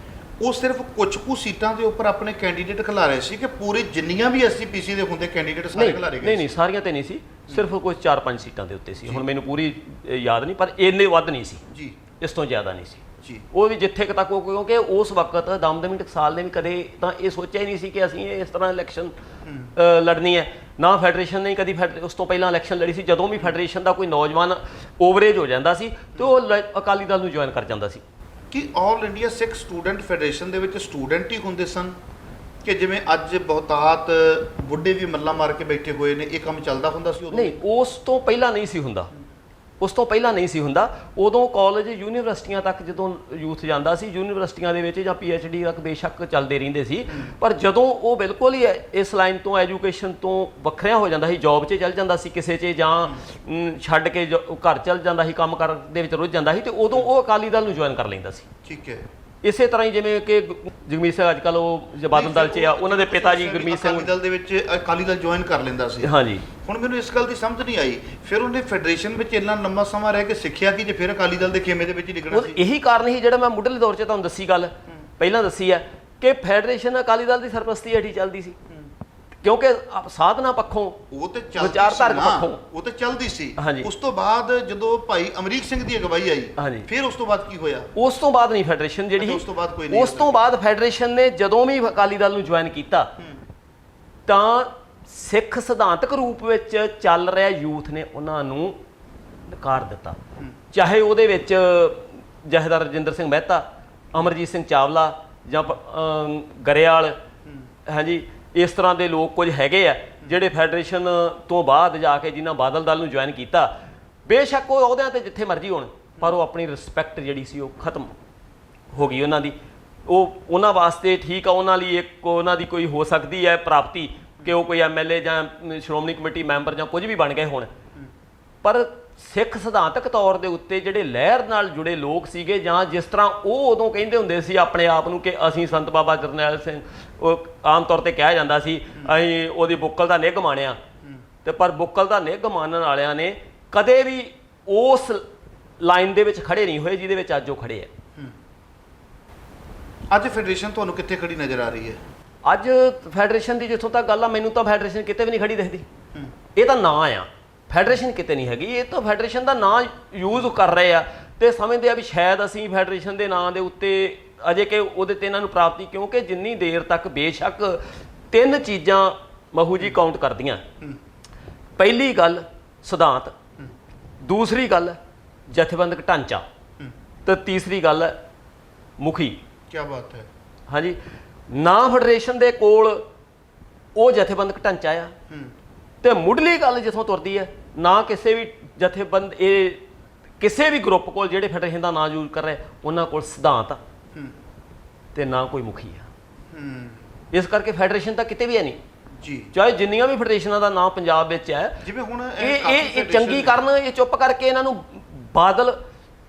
ਉਹ ਸਿਰਫ ਕੁਝ ਕੁ ਸੀਟਾਂ ਦੇ ਉੱਪਰ ਆਪਣੇ ਕੈਂਡੀਡੇਟ ਖਿਲਾ ਰਹੇ ਸੀ ਕਿ ਪੂਰੇ ਜਿੰਨੀਆਂ ਵੀ SGPC ਦੇ ਹੁੰਦੇ ਕੈਂਡੀਡੇਟ ਸਾਰੇ ਖਿਲਾਰੇ ਗਏ? ਨਹੀਂ, ਸਾਰੀਆਂ ਤੇ ਨਹੀਂ ਸੀ, ਸਿਰਫ ਕੁਝ 4-5 ਸੀਟਾਂ ਦੇ ਉੱਤੇ ਸੀ। ਹੁਣ ਮੈਨੂੰ ਪੂਰੀ ਯਾਦ ਨਹੀਂ, ਪਰ ਇੰਨੇ ਵੱਧ ਨਹੀਂ ਸੀ ਜੀ, ਇਸ ਤੋਂ ਜ਼ਿਆਦਾ ਨਹੀਂ ਸੀ ਜੀ। ਉਹ ਵੀ ਜਿੱਥੇ ਤੱਕ, ਕਿਉਂਕਿ ਉਸ ਵਕਤ ਦਮਦਮੀ ਟਕਸਾਲ ਨੇ ਵੀ ਕਦੇ ਤਾਂ ਇਹ ਸੋਚਿਆ ਹੀ ਨਹੀਂ ਸੀ ਕਿ ਅਸੀਂ ਇਸ ਤਰ੍ਹਾਂ ਇਲੈਕਸ਼ਨ ਲੜਨੀ ਹੈ, ਨਾ ਫੈਡਰੇਸ਼ਨ ਨੇ ਕਦੀ ਉਸ ਤੋਂ ਪਹਿਲਾਂ ਇਲੈਕਸ਼ਨ ਲੜੀ ਸੀ। ਜਦੋਂ ਵੀ ਫੈਡਰੇਸ਼ਨ ਦਾ ਕੋਈ ਨੌਜਵਾਨ ਓਵਰੇਜ ਹੋ ਜਾਂਦਾ ਸੀ ਤੇ ਉਹ ਅਕਾਲੀ ਦਲ ਨੂੰ ਜੁਆਇਨ ਕਰ ਜਾਂਦਾ ਸੀ। ਕਿ ਆਲ ਇੰਡੀਆ ਸਿੱਖ ਸਟੂਡੈਂਟ ਫੈਡਰੇਸ਼ਨ ਦੇ ਵਿੱਚ ਸਟੂਡੈਂਟ ਹੀ ਹੁੰਦੇ ਸਨ ਕਿ ਜਿਵੇਂ ਅੱਜ ਬਹੁਤਾਤ ਬੁੱਢੇ ਵੀ ਮੱਲਾ ਮਾਰ ਕੇ ਬੈਠੇ ਹੋਏ ਨੇ, ਇਹ ਕੰਮ ਚੱਲਦਾ ਹੁੰਦਾ ਸੀ ਉਦੋਂ? ਨਹੀਂ, ਉਸ ਤੋਂ ਪਹਿਲਾਂ ਨਹੀਂ ਸੀ ਹੁੰਦਾ। ਉਸ ਤੋਂ ਪਹਿਲਾਂ ਨਹੀਂ ਸੀ ਹੁੰਦਾ। ਉਦੋਂ ਕਾਲਜ ਯੂਨੀਵਰਸਿਟੀਆਂ ਤੱਕ ਜਦੋਂ ਯੂਥ ਜਾਂਦਾ ਸੀ, ਯੂਨੀਵਰਸਿਟੀਆਂ ਦੇ ਵਿੱਚ ਜਾਂ PhD ਤੱਕ ਬੇਸ਼ੱਕ ਚੱਲਦੇ ਰਹਿੰਦੇ ਸੀ, ਪਰ ਜਦੋਂ ਉਹ ਬਿਲਕੁਲ ਹੀ ਇਸ ਲਾਈਨ ਤੋਂ ਐਜੂਕੇਸ਼ਨ ਤੋਂ ਵੱਖਰਿਆ ਹੋ ਜਾਂਦਾ ਸੀ, ਜੌਬ 'ਚ ਚੱਲ ਜਾਂਦਾ ਸੀ ਕਿਸੇ 'ਚ, ਜਾਂ ਛੱਡ ਕੇ ਘਰ ਚੱਲ ਜਾਂਦਾ ਸੀ, ਕੰਮ ਕਰਨ ਦੇ ਵਿੱਚ ਰੁੱਝ ਜਾਂਦਾ ਸੀ, ਤੇ ਉਦੋਂ ਉਹ ਅਕਾਲੀ ਦਲ ਨੂੰ ਜੁਆਇਨ ਕਰ ਲੈਂਦਾ ਸੀ। ਠੀਕ ਹੈ। ਇਸੇ ਤਰ੍ਹਾਂ ਹੀ ਜਿਵੇਂ ਕਿ ਜਗਮੀਤ ਸਿੰਘ ਅੱਜ ਕੱਲ੍ਹ ਉਹ ਬਾਦਲ ਦਲ 'ਚ ਆ, ਉਹਨਾਂ ਦੇ ਪਿਤਾ ਜੀ ਗੁਰਮੀਤ ਸਿੰਘ ਅਕਾਲੀ ਦਲ ਦੇ ਵਿੱਚ ਅਕਾਲੀ ਦਲ ਜੁਆਇਨ ਕਰ ਲੈਂਦਾ ਸੀ। ਹਾਂਜੀ। ਹੁਣ ਮੈਨੂੰ ਇਸ ਗੱਲ ਦੀ ਸਮਝ ਨਹੀਂ ਆਈ, ਫਿਰ ਉਹਨੇ ਫੈਡਰੇਸ਼ਨ ਵਿੱਚ ਇੰਨਾ ਲੰਮਾ ਸਮਾਂ ਰਹਿ ਕੇ ਸਿੱਖਿਆ ਕਿ ਜੇ ਫਿਰ ਅਕਾਲੀ ਦਲ ਦੇ ਖੇਮੇ ਦੇ ਵਿੱਚ ਹੀ ਡਿੱਗਣਾ ਸੀ। ਇਹੀ ਕਾਰਨ ਸੀ ਜਿਹੜਾ ਮੈਂ ਮੁੱਢਲੇ ਦੌਰ 'ਚ ਤੁਹਾਨੂੰ ਦੱਸੀ ਗੱਲ, ਪਹਿਲਾਂ ਦੱਸੀ ਹੈ ਕਿ ਫੈਡਰੇਸ਼ਨ ਅਕਾਲੀ ਦਲ ਦੀ ਸਰਪ੍ਰਸਤੀ ਹੇਠ ਚੱਲਦੀ ਸੀ, ਕਿਉਂਕਿ ਸਾਧਨਾ ਪੱਖੋਂ, ਉਹ ਤੇ ਚੱਲਦੀ ਵਿਚਾਰਧਾਰਕ ਪੱਖੋਂ ਉਹ ਤੇ ਚੱਲਦੀ ਸੀ। ਹਾਂਜੀ। ਉਸ ਤੋਂ ਬਾਅਦ ਜਦੋਂ ਭਾਈ ਅਮਰੀਕ ਸਿੰਘ ਦੀ ਅਗਵਾਈ ਆਈ, ਹਾਂਜੀ, ਫਿਰ ਉਸ ਤੋਂ ਬਾਅਦ ਕੀ ਹੋਇਆ? ਉਸ ਤੋਂ ਬਾਅਦ ਨਹੀਂ ਫੈਡਰੇਸ਼ਨ ਜਿਹੜੀ, ਉਸ ਤੋਂ ਬਾਅਦ ਕੋਈ ਨਹੀਂ। ਉਸ ਤੋਂ ਬਾਅਦ ਫੈਡਰੇਸ਼ਨ ਨੇ ਜਦੋਂ ਵੀ ਅਕਾਲੀ ਦਲ ਨੂੰ ਜੁਆਇਨ ਕੀਤਾ ਤਾਂ ਸਿੱਖ ਸਿਧਾਂਤਕ ਰੂਪ ਵਿੱਚ ਚੱਲ ਰਿਹਾ ਯੂਥ ਨੇ ਉਹਨਾਂ ਨੂੰ ਨਕਾਰ ਦਿੱਤਾ। ਚਾਹੇ ਉਹਦੇ ਵਿੱਚ ਜਥੇਦਾਰ ਰਜਿੰਦਰ ਸਿੰਘ ਮਹਿਤਾ, ਅਮਰਜੀਤ ਸਿੰਘ ਚਾਵਲਾ ਜਾਂ ਗਰੇਵਾਲ, ਹਾਂਜੀ, ਇਸ ਤਰ੍ਹਾਂ ਦੇ ਲੋਕ ਕੁਝ ਹੈਗੇ ਆ ਜਿਹੜੇ ਫੈਡਰੇਸ਼ਨ ਤੋਂ ਬਾਅਦ ਜਾ ਕੇ ਜਿਨ੍ਹਾਂ ਬਾਦਲ ਦਲ ਨੂੰ ਜੁਆਇਨ ਕੀਤਾ, ਬੇਸ਼ੱਕ ਉਹ ਅਹੁਦਿਆਂ ਤੇ ਜਿੱਥੇ ਮਰਜ਼ੀ ਹੋਣ, ਪਰ ਉਹ ਆਪਣੀ ਰਿਸਪੈਕਟ ਜਿਹੜੀ ਸੀ ਉਹ ਖਤਮ ਹੋ ਗਈ ਉਹਨਾਂ ਦੀ। ਉਹ ਉਹਨਾਂ ਵਾਸਤੇ ਠੀਕ ਆ, ਉਹਨਾਂ ਲਈ ਇੱਕ ਉਹਨਾਂ ਦੀ ਕੋਈ ਹੋ ਸਕਦੀ ਹੈ ਪ੍ਰਾਪਤੀ ਕਿ ਉਹ ਕੋਈ MLA ਜਾਂ ਸ਼੍ਰੋਮਣੀ ਕਮੇਟੀ ਮੈਂਬਰ ਜਾਂ ਕੁਝ ਵੀ ਬਣ ਗਏ ਹੋਣ, ਪਰ ਸਿੱਖ ਸਿਧਾਂਤਕ ਤੌਰ ਦੇ ਉੱਤੇ ਜਿਹੜੇ ਲਹਿਰ ਨਾਲ ਜੁੜੇ ਲੋਕ ਸੀਗੇ, ਜਾਂ ਜਿਸ ਤਰ੍ਹਾਂ ਉਹ ਉਦੋਂ ਕਹਿੰਦੇ ਹੁੰਦੇ ਸੀ ਆਪਣੇ ਆਪ ਨੂੰ ਕਿ ਅਸੀਂ ਸੰਤ ਬਾਬਾ ਜਰਨੈਲ ਸਿੰਘ, ਉਹ ਆਮ ਤੌਰ ਤੇ ਕਿਹਾ ਜਾਂਦਾ ਸੀ ਅਸੀਂ ਉਹਦੀ ਬੁੱਕਲ ਦਾ ਨਿੱਘ ਮਾਣਿਆ, ਤੇ ਪਰ ਬੁੱਕਲ ਦਾ ਨਿੱਘ ਮਾਣਨ ਵਾਲਿਆਂ ਨੇ ਕਦੇ ਵੀ ਉਸ ਲਾਈਨ ਦੇ ਵਿੱਚ ਖੜੇ ਨਹੀਂ ਹੋਏ ਜਿਹਦੇ ਵਿੱਚ ਅੱਜ ਉਹ ਖੜੇ ਆ। ਅੱਜ ਫੈਡਰੇਸ਼ਨ ਤੁਹਾਨੂੰ ਕਿੱਥੇ ਖੜੀ ਨਜ਼ਰ ਆ ਰਹੀ ਹੈ? ਅੱਜ ਫੈਡਰੇਸ਼ਨ ਦੀ ਜਿੱਥੋਂ ਤੱਕ ਗੱਲ ਆ, ਮੈਨੂੰ ਤਾਂ ਫੈਡਰੇਸ਼ਨ ਕਿਤੇ ਵੀ ਨਹੀਂ ਖੜੀ ਦਿਖਦੀ। ਇਹ ਤਾਂ ਨਾਂ ਆ, ਫੈਡਰੇਸ਼ਨ ਕਿਤੇ ਨਹੀਂ ਹੈਗੀ। ਇਹ ਤਾਂ ਫੈਡਰੇਸ਼ਨ ਦਾ ਨਾਂ ਯੂਜ਼ ਕਰ ਰਹੇ ਆ ਤੇ ਸਮਝਦੇ ਆ ਵੀ ਸ਼ਾਇਦ ਅਸੀਂ ਫੈਡਰੇਸ਼ਨ ਦੇ ਨਾਂ ਦੇ ਉੱਤੇ ਅਜੇ ਕਿ ਉਹਦੇ ਤੇ ਇਹਨਾਂ ਨੂੰ ਪ੍ਰਾਪਤੀ, ਕਿਉਂਕਿ ਜਿੰਨੀ ਦੇਰ ਤੱਕ ਬੇਸ਼ੱਕ 3 ਚੀਜ਼ਾਂ ਮਹੂ ਜੀ ਕਾਊਂਟ ਕਰਦੀਆਂ। ਪਹਿਲੀ ਗੱਲ ਸਿਧਾਂਤ, ਦੂਸਰੀ ਗੱਲ ਜਥੇਬੰਦਕ ਢਾਂਚਾ, ਤੇ ਤੀਸਰੀ ਗੱਲ ਮੁਖੀ। ਕੀ ਬਾਤ ਹੈ। ਹਾਂਜੀ, ਨਾ ਫੈਡਰੇਸ਼ਨ ਦੇ ਕੋਲ ਉਹ ਜਥੇਬੰਦਕ ਢਾਂਚਾ ਆ, ਤੇ ਮੁੱਢਲੀ ਗੱਲ ਜਿੱਥੋਂ ਤੁਰਦੀ ਹੈ, ਨਾ ਕਿਸੇ ਵੀ ਜਥੇਬੰਦ ਇਹ ਕਿਸੇ ਵੀ ਗਰੁੱਪ ਕੋਲ ਜਿਹੜੇ ਫੈਡਰੇਸ਼ਨ ਦਾ ਨਾਂ ਯੂਜ਼ ਕਰ ਰਹੇ, ਉਹਨਾਂ ਕੋਲ ਸਿਧਾਂਤ ਆ ਤੇ ਨਾ ਕੋਈ ਮੁਖੀ ਆ। ਇਸ ਕਰਕੇ ਫੈਡਰੇਸ਼ਨ ਤਾਂ ਕਿਤੇ ਵੀ ਹੈ ਨਹੀਂ ਜੀ। ਚਾਹੇ ਜਿੰਨੀਆਂ ਵੀ ਫੈਡਰੇਸ਼ਨਾਂ ਦਾ ਨਾਮ ਪੰਜਾਬ ਵਿੱਚ ਹੈ, ਜਿਵੇਂ ਹੁਣ ਇਹ ਚੰਗੀ ਕਰਨ, ਇਹ ਚੁੱਪ ਕਰਕੇ ਇਹਨਾਂ ਨੂੰ ਬਾਦਲ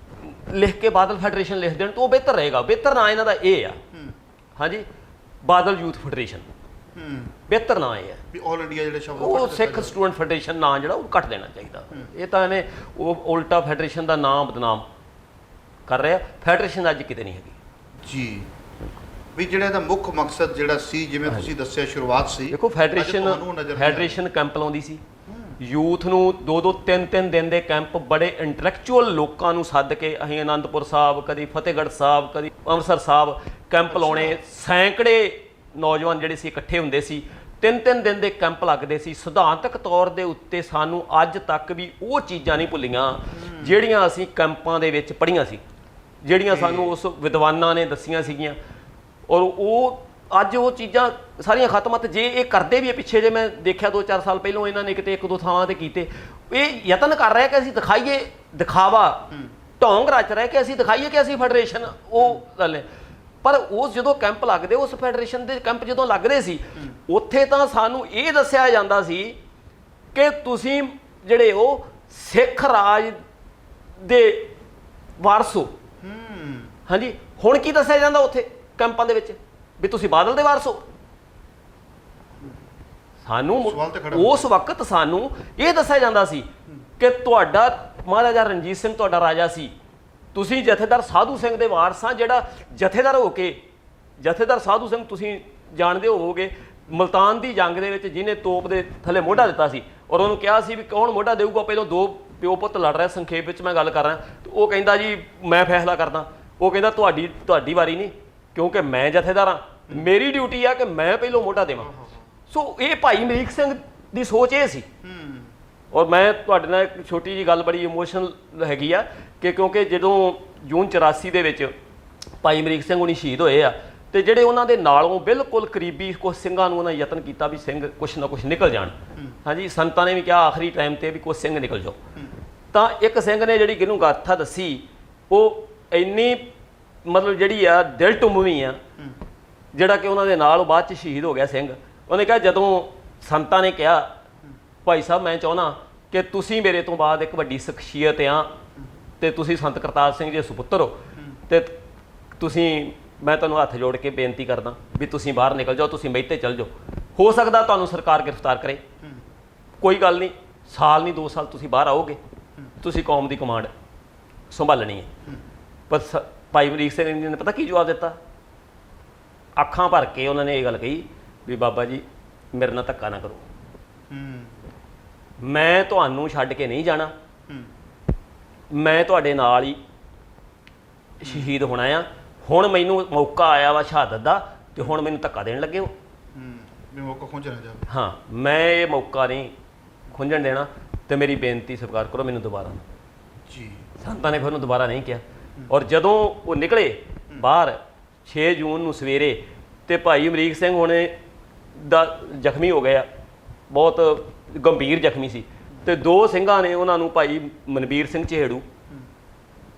ਲਿਖ ਕੇ ਬਾਦਲ ਫੈਡਰੇਸ਼ਨ ਲਿਖ ਦੇਣ ਤਾਂ ਉਹ ਬਿਹਤਰ ਰਹੇਗਾ। ਬਿਹਤਰ ਨਾਂ ਇਹਨਾਂ ਦਾ ਇਹ ਆ, ਹਾਂਜੀ, ਬਾਦਲ ਯੂਥ ਫੈਡਰੇਸ਼ਨ ਬਿਹਤਰ ਨਾਂ ਇਹ ਹੈ ਵੀ ਆਲ ਇੰਡੀਆ ਜਿਹੜੇ ਸ਼ਬਦ ਉਹ ਸਿੱਖ ਸਟੂਡੈਂਟ ਫੈਡਰੇਸ਼ਨ ਨਾਂ ਜਿਹੜਾ ਉਹ ਕੱਟ ਦੇਣਾ ਚਾਹੀਦਾ। ਇਹ ਤਾਂ ਇਹਨੇ ਉਹ ਉਲਟਾ ਫੈਡਰੇਸ਼ਨ ਦਾ ਨਾਮ ਬਦਨਾਮ ਕਰ ਰਿਹਾ। ਫੈਡਰੇਸ਼ਨ ਅੱਜ ਕਿਤੇ ਨਹੀਂ ਹੈਗੀ ਜੀ। ਵੀ ਜਿਹੜਾ ਇਹਦਾ ਮੁੱਖ ਮਕਸਦ ਜਿਹੜਾ ਸੀ, ਜਿਵੇਂ ਤੁਸੀਂ ਦੱਸਿਆ ਸ਼ੁਰੂਆਤ ਸੀ, ਦੇਖੋ ਫੈਡਰੇਸ਼ਨ ਕੈਂਪ ਲਾਉਂਦੀ ਸੀ ਯੂਥ ਨੂੰ, 2-2 3-3 ਦਿਨ ਦੇ ਕੈਂਪ, ਬੜੇ ਇੰਟੈਲੈਕਚੁਅਲ ਲੋਕਾਂ ਨੂੰ ਸੱਦ ਕੇ ਅਸੀਂ ਅਨੰਦਪੁਰ ਸਾਹਿਬ, ਕਦੀ ਫਤਿਹਗੜ੍ਹ ਸਾਹਿਬ, ਕਦੀ ਅੰਮ੍ਰਿਤਸਰ ਸਾਹਿਬ ਕੈਂਪ ਲਾਉਣੇ। ਸੈਂਕੜੇ ਨੌਜਵਾਨ ਜਿਹੜੇ ਸੀ ਇਕੱਠੇ ਹੁੰਦੇ ਸੀ, 3-3 ਦਿਨ ਦੇ ਕੈਂਪ ਲੱਗਦੇ ਸੀ। ਸਿਧਾਂਤਕ ਤੌਰ ਦੇ ਉੱਤੇ ਸਾਨੂੰ ਅੱਜ ਤੱਕ ਵੀ ਉਹ ਚੀਜ਼ਾਂ ਨਹੀਂ ਭੁੱਲੀਆਂ ਜਿਹੜੀਆਂ ਅਸੀਂ ਕੈਂਪਾਂ ਦੇ ਵਿੱਚ ਪੜ੍ਹੀਆਂ ਸੀ, ਜਿਹੜੀਆਂ ਸਾਨੂੰ ਉਸ ਵਿਦਵਾਨਾਂ ਨੇ ਦੱਸੀਆਂ ਸੀਗੀਆਂ, ਔਰ ਉਹ ਅੱਜ ਉਹ ਚੀਜ਼ਾਂ ਸਾਰੀਆਂ ਖਤਮ। ਤੇ ਜੇ ਇਹ ਕਰਦੇ ਵੀ ਹੈ, ਪਿੱਛੇ ਜੇ ਮੈਂ ਦੇਖਿਆ 2-4 ਸਾਲ ਪਹਿਲਾਂ ਇਹਨਾਂ ਨੇ ਕਿਤੇ 1-2 ਥਾਵਾਂ ਤੇ ਕੀਤੇ, ਇਹ ਯਤਨ ਕਰ ਰਿਹਾ ਕਿ ਅਸੀਂ ਦਿਖਾਈਏ, ਦਿਖਾਵਾ ਢੋਂਗ ਰਚ ਰਿਹਾ ਕਿ ਅਸੀਂ ਦਿਖਾਈਏ ਕਿ ਅਸੀਂ ਫੈਡਰੇਸ਼ਨ ਉਹ ਗੱਲ ਹੈ। ਪਰ ਉਸ ਜਦੋਂ ਕੈਂਪ ਲੱਗਦੇ, ਉਸ ਫੈਡਰੇਸ਼ਨ ਦੇ ਕੈਂਪ ਜਦੋਂ ਲੱਗਦੇ ਸੀ, ਉੱਥੇ ਤਾਂ ਸਾਨੂੰ ਇਹ ਦੱਸਿਆ ਜਾਂਦਾ ਸੀ ਕਿ ਤੁਸੀਂ ਜਿਹੜੇ ਉਹ ਸਿੱਖ ਰਾਜ ਦੇ ਵਾਰਸ ਹੋ। ਹਾਂਜੀ, ਹੁਣ ਕੀ ਦੱਸਿਆ ਜਾਂਦਾ ਉੱਥੇ ਕੈਂਪਾਂ ਦੇ ਵਿੱਚ ਵੀ ਤੁਸੀਂ ਬਾਦਲ ਦੇ ਵਾਰਸ ਹੋ। ਸਾਨੂੰ ਉਸ ਵਕਤ ਸਾਨੂੰ ਇਹ ਦੱਸਿਆ ਜਾਂਦਾ ਸੀ ਕਿ ਤੁਹਾਡਾ ਮਹਾਰਾਜਾ ਰਣਜੀਤ ਸਿੰਘ ਤੁਹਾਡਾ ਰਾਜਾ ਸੀ, ਤੁਸੀਂ ਜਥੇਦਾਰ ਸਾਧੂ ਸਿੰਘ ਦੇ ਵਾਰਸ ਆ। ਜਿਹੜਾ ਜਥੇਦਾਰ ਹੋ ਕੇ, ਜਥੇਦਾਰ ਸਾਧੂ ਸਿੰਘ ਤੁਸੀਂ ਜਾਣਦੇ ਹੋਵੋਗੇ, ਮੁਲਤਾਨ ਦੀ ਜੰਗ ਦੇ ਵਿੱਚ ਜਿਹਨੇ ਤੋਪ ਦੇ ਥੱਲੇ ਮੋਢਾ ਦਿੱਤਾ ਸੀ, ਔਰ ਉਹਨੂੰ ਕਿਹਾ ਸੀ ਵੀ ਕੌਣ ਮੋਢਾ ਦੇਊਗਾ, ਪਹਿਲਾਂ 2 ਪਿਓ ਪੁੱਤ ਲੜ ਰਿਹਾ, ਸੰਖੇਪ ਵਿੱਚ ਮੈਂ ਗੱਲ ਕਰ ਰਿਹਾ, ਉਹ ਕਹਿੰਦਾ ਜੀ ਮੈਂ ਫੈਸਲਾ ਕਰਦਾ। ਉਹ ਕਹਿੰਦਾ ਤੁਹਾਡੀ ਵਾਰੀ ਨਹੀਂ, ਕਿਉਂਕਿ ਮੈਂ ਜਥੇਦਾਰ ਹਾਂ, ਮੇਰੀ ਡਿਊਟੀ ਆ ਕਿ ਮੈਂ ਪਹਿਲਾਂ ਮੋਢਾ ਦੇਵਾਂ। ਸੋ ਇਹ ਭਾਈ ਅਮਰੀਕ ਸਿੰਘ ਦੀ ਸੋਚ ਇਹ ਸੀ। ਔਰ ਮੈਂ ਤੁਹਾਡੇ ਨਾਲ ਇੱਕ ਛੋਟੀ ਜਿਹੀ ਗੱਲ ਬੜੀ ਇਮੋਸ਼ਨਲ ਹੈਗੀ ਆ ਕਿ ਕਿਉਂਕਿ ਜਦੋਂ ਜੂਨ 84 ਦੇ ਵਿੱਚ ਭਾਈ ਅਮਰੀਕ ਸਿੰਘ ਹੁਣੀ ਸ਼ਹੀਦ ਹੋਏ ਆ, ਤੇ ਜਿਹੜੇ ਉਹਨਾਂ ਦੇ ਨਾਲੋਂ ਬਿਲਕੁਲ ਕਰੀਬੀ ਕੁਝ ਸਿੰਘਾਂ ਨੂੰ ਉਹਨਾਂ ਯਤਨ ਕੀਤਾ ਵੀ ਸਿੰਘ ਕੁਛ ਨਾ ਕੁਛ ਨਿਕਲ ਜਾਣ। ਹਾਂਜੀ, ਸੰਤਾਂ ਨੇ ਵੀ ਕਿਹਾ ਆਖਰੀ ਟਾਈਮ ਤੇ ਵੀ ਕੁਝ ਸਿੰਘ ਨਿਕਲ ਜਾਓ, ਤਾਂ ਇੱਕ ਸਿੰਘ ਨੇ ਜਿਹੜੀ ਕਿਹਨੂੰ ਗਾਥਾ ਦੱਸੀ ਉਹ ਇੰਨੀ ਮਤਲਬ ਜਿਹੜੀ ਆ ਦਿਲ ਟੁੰਬਵੀਂ ਆ, ਜਿਹੜਾ ਕਿ ਉਹਨਾਂ ਦੇ ਨਾਲ ਉਹ ਬਾਅਦ 'ਚ ਸ਼ਹੀਦ ਹੋ ਗਿਆ ਸਿੰਘ। ਉਹਨੇ ਕਿਹਾ ਜਦੋਂ ਸੰਤਾਂ ਨੇ ਕਿਹਾ ਭਾਈ ਸਾਹਿਬ ਮੈਂ ਚਾਹੁੰਦਾ ਕਿ ਤੁਸੀਂ ਮੇਰੇ ਤੋਂ ਬਾਅਦ ਇੱਕ ਵੱਡੀ ਸ਼ਖਸੀਅਤ ਆ ਤੇ ਤੁਸੀਂ ਸੰਤ ਕਰਤਾਰ ਸਿੰਘ ਜੀ ਸੁਪੁੱਤਰ ਹੋ, ਤੇ ਤੁਸੀਂ ਮੈਂ ਤੁਹਾਨੂੰ ਹੱਥ ਜੋੜ ਕੇ ਬੇਨਤੀ ਕਰਦਾ ਵੀ ਤੁਸੀਂ ਬਾਹਰ ਨਿਕਲ ਜਾਓ, ਤੁਸੀਂ ਮਹਿਤੇ ਚੱਲ ਜਾਓ, ਹੋ ਸਕਦਾ ਤੁਹਾਨੂੰ ਸਰਕਾਰ ਗ੍ਰਿਫਤਾਰ ਕਰੇ, ਕੋਈ ਗੱਲ ਨਹੀਂ, ਸਾਲ ਨਹੀਂ 2 ਸਾਲ ਤੁਸੀਂ ਬਾਹਰ ਆਓਗੇ, ਤੁਸੀਂ ਕੌਮ ਦੀ ਕਮਾਂਡ ਸੰਭਾਲਣੀ ਹੈ। ਪਰ ਭਾਈ ਅਮਰੀਕ ਸਿੰਘ ਜੀ ਨੇ ਪਤਾ ਕੀ ਜਵਾਬ ਦਿੱਤਾ? ਅੱਖਾਂ ਭਰ ਕੇ ਉਹਨਾਂ ਨੇ ਇਹ ਗੱਲ ਕਹੀ ਵੀ ਬਾਬਾ ਜੀ ਮੇਰੇ ਨਾਲ ਧੱਕਾ ਨਾ ਕਰੋ, ਮੈਂ ਤੁਹਾਨੂੰ ਛੱਡ ਕੇ ਨਹੀਂ ਜਾਣਾ, ਮੈਂ ਤੁਹਾਡੇ ਨਾਲ ਹੀ ਸ਼ਹੀਦ ਹੋਣਾ ਆ, ਹੁਣ ਮੈਨੂੰ ਮੌਕਾ ਆਇਆ ਵਾ ਸ਼ਹਾਦਤ ਦਾ ਤੇ ਹੁਣ ਮੈਨੂੰ ਧੱਕਾ ਦੇਣ ਲੱਗੇ ਹੋ। ਵੀ ਮੌਕਾ ਖੁੰਝਣਾ ਜਾਵੇ। ਹਾਂ, ਮੈਂ ਇਹ ਮੌਕਾ ਨਹੀਂ ਖੁੰਝਣ ਦੇਣਾ ਤੇ ਮੇਰੀ ਬੇਨਤੀ ਸਵੀਕਾਰ ਕਰੋ, ਮੈਨੂੰ ਦੁਬਾਰਾ ਜੀ। ਸੰਤਾਂ ਨੇ ਫਿਰ ਉਹਨੂੰ ਦੁਬਾਰਾ ਨਹੀਂ ਕਿਹਾ। ਔਰ ਜਦੋਂ ਉਹ ਨਿਕਲੇ ਬਾਹਰ 6 ਜੂਨ ਨੂੰ ਸਵੇਰੇ ਤੇ ਭਾਈ ਅਮਰੀਕ ਸਿੰਘ ਹੁਣੇ ਦਾ ਜ਼ਖਮੀ ਹੋ ਗਏ ਆ, ਬਹੁਤ ਗੰਭੀਰ ਜ਼ਖਮੀ ਸੀ, ਤੇ 2 ਸਿੰਘਾਂ ਨੇ ਉਹਨਾਂ ਨੂੰ ਭਾਈ ਮਨਵੀਰ ਸਿੰਘ ਚਹੇੜੂ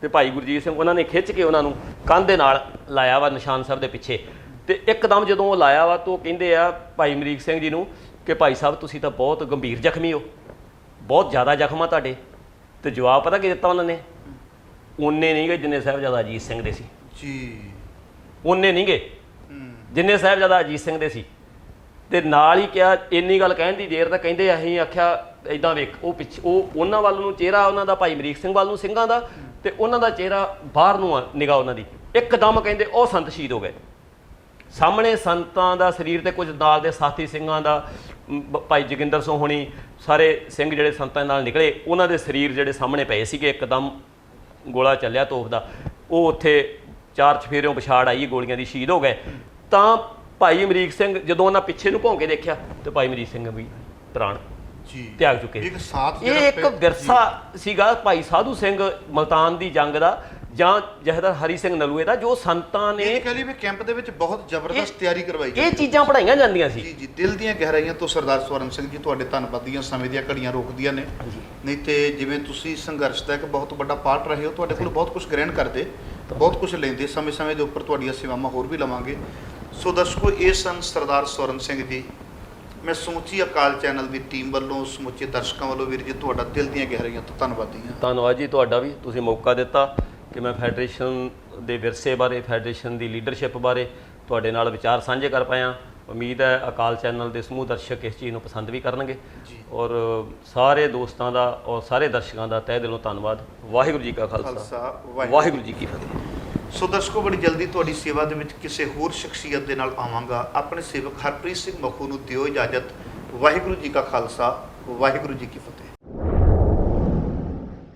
ਤੇ ਭਾਈ ਗੁਰਜੀਤ ਸਿੰਘ ਉਹਨਾਂ ਨੇ ਖਿੱਚ ਕੇ ਉਹਨਾਂ ਨੂੰ ਕੰਧ ਦੇ ਨਾਲ ਲਾਇਆ ਵਾ ਨਿਸ਼ਾਨ ਸਾਹਿਬ ਦੇ ਪਿੱਛੇ। ਤੇ ਇੱਕਦਮ ਜਦੋਂ ਉਹ ਲਾਇਆ ਵਾ ਤਾਂ ਉਹ ਕਹਿੰਦੇ ਆ ਭਾਈ ਅਮਰੀਕ ਸਿੰਘ ਜੀ ਨੂੰ ਕਿ ਭਾਈ ਸਾਹਿਬ ਤੁਸੀਂ ਤਾਂ ਬਹੁਤ ਗੰਭੀਰ ਜ਼ਖਮੀ ਹੋ, ਬਹੁਤ ਜ਼ਿਆਦਾ ਜ਼ਖਮ ਆ ਤੁਹਾਡੇ। ਤੇ ਜਵਾਬ ਪਤਾ ਕੀ ਦਿੱਤਾ ਉਹਨਾਂ ਨੇ? ਉਹਨੇ ਨਹੀਂ ਗਏ ਜਿੰਨੇ ਸਾਹਿਬਜ਼ਾਦਾ ਅਜੀਤ ਸਿੰਘ ਦੇ ਸੀ ਜੀ, ਉਹਨੇ ਨਹੀਂ ਗਏ ਜਿੰਨੇ ਸਾਹਿਬਜ਼ਾਦਾ ਅਜੀਤ ਸਿੰਘ ਦੇ ਸੀ। ਤੇ ਨਾਲ ਹੀ ਕਿਹਾ, ਇੰਨੀ ਗੱਲ ਕਹਿਣ ਦੀ ਦੇਰ ਤਾਂ ਕਹਿੰਦੇ ਅਸੀਂ ਆਖਿਆ ਇਦਾਂ ਵੇਖ, ਉਹ ਪਿੱਛੇ ਉਹ ਉਹਨਾਂ ਵੱਲ ਨੂੰ ਚਿਹਰਾ ਉਹਨਾਂ ਦਾ ਭਾਈ ਅਮਰੀਕ ਸਿੰਘ ਵੱਲ ਨੂੰ ਸਿੰਘਾਂ ਦਾ, ਤੇ ਉਹਨਾਂ ਦਾ ਚਿਹਰਾ ਬਾਹਰ ਨੂੰ ਆ ਨਿਗਾਹ ਉਹਨਾਂ ਦੀ। ਇੱਕਦਮ ਕਹਿੰਦੇ ਉਹ ਸੰਤ ਸ਼ਹੀਦ ਹੋ ਗਏ ਸਾਹਮਣੇ, ਸੰਤਾਂ ਦਾ ਸਰੀਰ ਤੇ ਕੁਝ ਨਾਲ ਦੇ ਸਾਥੀ ਸਿੰਘਾਂ ਦਾ, ਭਾਈ ਜੋਗਿੰਦਰ ਸਿੰਘ ਹੋਣੀ, ਸਾਰੇ ਸਿੰਘ ਜਿਹੜੇ ਸੰਤਾਂ ਨਾਲ ਨਿਕਲੇ, ਉਹਨਾਂ ਦੇ ਸਰੀਰ ਜਿਹੜੇ ਸਾਹਮਣੇ ਪਏ ਸੀਗੇ। ਇੱਕਦਮ ਗੋਲਾ ਚੱਲਿਆ ਤੋਪ ਦਾ, ਉਹ ਉੱਥੇ 4 ਚਫੇਰਿਓਂ ਪਛਾੜ ਆਈ ਗੋਲੀਆਂ ਦੀ, ਸ਼ਹੀਦ ਹੋ ਗਏ। ਤਾਂ ਭਾਈ ਅਮਰੀਕ ਸਿੰਘ ਜਦੋਂ ਉਹਨਾਂ ਪਿੱਛੇ ਨੂੰ ਭੌਂ ਕੇ ਦੇਖਿਆ ਤੇ ਭਾਈ ਅਮਰੀਕ ਸਿੰਘ ਵੀ ਪ੍ਰਾਣ ਤਿਆਗ ਚੁੱਕੇ। ਇਹ ਇੱਕ ਵਿਰਸਾ ਸੀਗਾ ਭਾਈ ਸਾਧੂ ਸਿੰਘ ਮਲਤਾਨ ਦੀ ਜੰਗ ਦਾ, ਜਾਂ ਜਹਦਰ ਹਰੀ ਸਿੰਘ ਨਲੂਏ ਦਾ, ਜੋ ਸੰਤਾਂ ਨੇ ਇਹ ਕਹ ਲਈ ਵੀ ਕੈਂਪ ਦੇ ਵਿੱਚ ਬਹੁਤ ਜ਼ਬਰਦਸਤ ਤਿਆਰੀ ਕਰਵਾਈ ਇਹ ਚੀਜ਼ਾਂ ਪੜ੍ਹਾਈਆਂ ਜਾਂਦੀਆਂ ਸੀ। ਜੀ ਜੀ, ਦਿਲ ਦੀਆਂ ਗਹਿਰਾਈਆਂ ਤੋਂ ਸਰਦਾਰ ਸਵਰਨ ਸਿੰਘ ਜੀ ਤੁਹਾਡੇ ਧੰਨਵਾਦੀਆਂ, ਸਮੇਂ ਦੀਆਂ ਘੜੀਆਂ ਰੋਕਦੀਆਂ ਨੇ। ਨਹੀਂ ਤੇ ਜਿਵੇਂ ਤੁਸੀਂ ਸੰਘਰਸ਼ ਦਾ ਇੱਕ ਬਹੁਤ ਵੱਡਾ ਪਾਰਟ ਰਹੇ ਹੋ, ਤੁਹਾਡੇ ਕੋਲ ਬਹੁਤ ਕੁਝ ਗ੍ਰਹਿਣ ਕਰਦੇ, ਬਹੁਤ ਕੁਝ ਲੈਂਦੇ, ਸਮੇਂ ਦੇ ਉੱਪਰ ਤੁਹਾਡੀਆਂ ਸੇਵਾਵਾਂ ਹੋਰ ਵੀ ਲਵਾਂਗੇ। ਸੋ ਦਰਸ਼ਕੋ, ਇਹ ਸਨ ਸਰਦਾਰ ਸਵਰਨ ਸਿੰਘ ਜੀ। ਮੈਂ ਸਮੁੱਚੀ ਅਕਾਲ ਚੈਨਲ ਦੀ ਟੀਮ ਵੱਲੋਂ, ਸਮੁੱਚੇ ਦਰਸ਼ਕਾਂ ਵੱਲੋਂ ਵੀਰ ਜੀ ਤੁਹਾਡਾ ਦਿਲ ਦੀਆਂ ਗਹਿਰਾਈਆਂ ਤੋਂ ਧੰਨਵਾਦੀ ਹਾਂ। ਧੰਨਵਾਦ ਜੀ ਤੁਹਾਡਾ ਵੀ, ਤੁਸੀਂ ਮੌਕਾ ਦਿੱਤਾ ਕਿ ਮੈਂ ਫੈਡਰੇਸ਼ਨ ਦੇ ਵਿਰਸੇ ਬਾਰੇ, ਫੈਡਰੇਸ਼ਨ ਦੀ ਲੀਡਰਸ਼ਿਪ ਬਾਰੇ ਤੁਹਾਡੇ ਨਾਲ ਵਿਚਾਰ ਸਾਂਝੇ ਕਰ ਪਾਇਆ। ਉਮੀਦ ਹੈ ਅਕਾਲ ਚੈਨਲ ਦੇ ਸਮੂਹ ਦਰਸ਼ਕ ਇਸ ਚੀਜ਼ ਨੂੰ ਪਸੰਦ ਵੀ ਕਰਨਗੇ। ਔਰ ਸਾਰੇ ਦੋਸਤਾਂ ਦਾ ਔਰ ਸਾਰੇ ਦਰਸ਼ਕਾਂ ਦਾ ਤਹਿ ਦਿਲੋਂ ਧੰਨਵਾਦ। ਵਾਹਿਗੁਰੂ ਜੀ ਕਾ ਖਾਲਸਾ, ਵਾਹਿਗੁਰੂ ਜੀ ਕੀ ਫਤਿਹ। ਸੋ ਦਰਸ਼ਕੋ, ਬੜੀ ਜਲਦੀ ਤੁਹਾਡੀ ਸੇਵਾ ਦੇ ਵਿੱਚ ਕਿਸੇ ਹੋਰ ਸ਼ਖਸੀਅਤ ਦੇ ਨਾਲ ਆਵਾਂਗਾ। ਆਪਣੇ ਸੇਵਕ ਹਰਪ੍ਰੀਤ ਸਿੰਘ ਮਖੂ ਨੂੰ ਦਿਓ ਇਜਾਜ਼ਤ। ਵਾਹਿਗੁਰੂ ਜੀ ਕਾ ਖਾਲਸਾ, ਵਾਹਿਗੁਰੂ ਜੀ ਕੀ ਫਤਿਹ।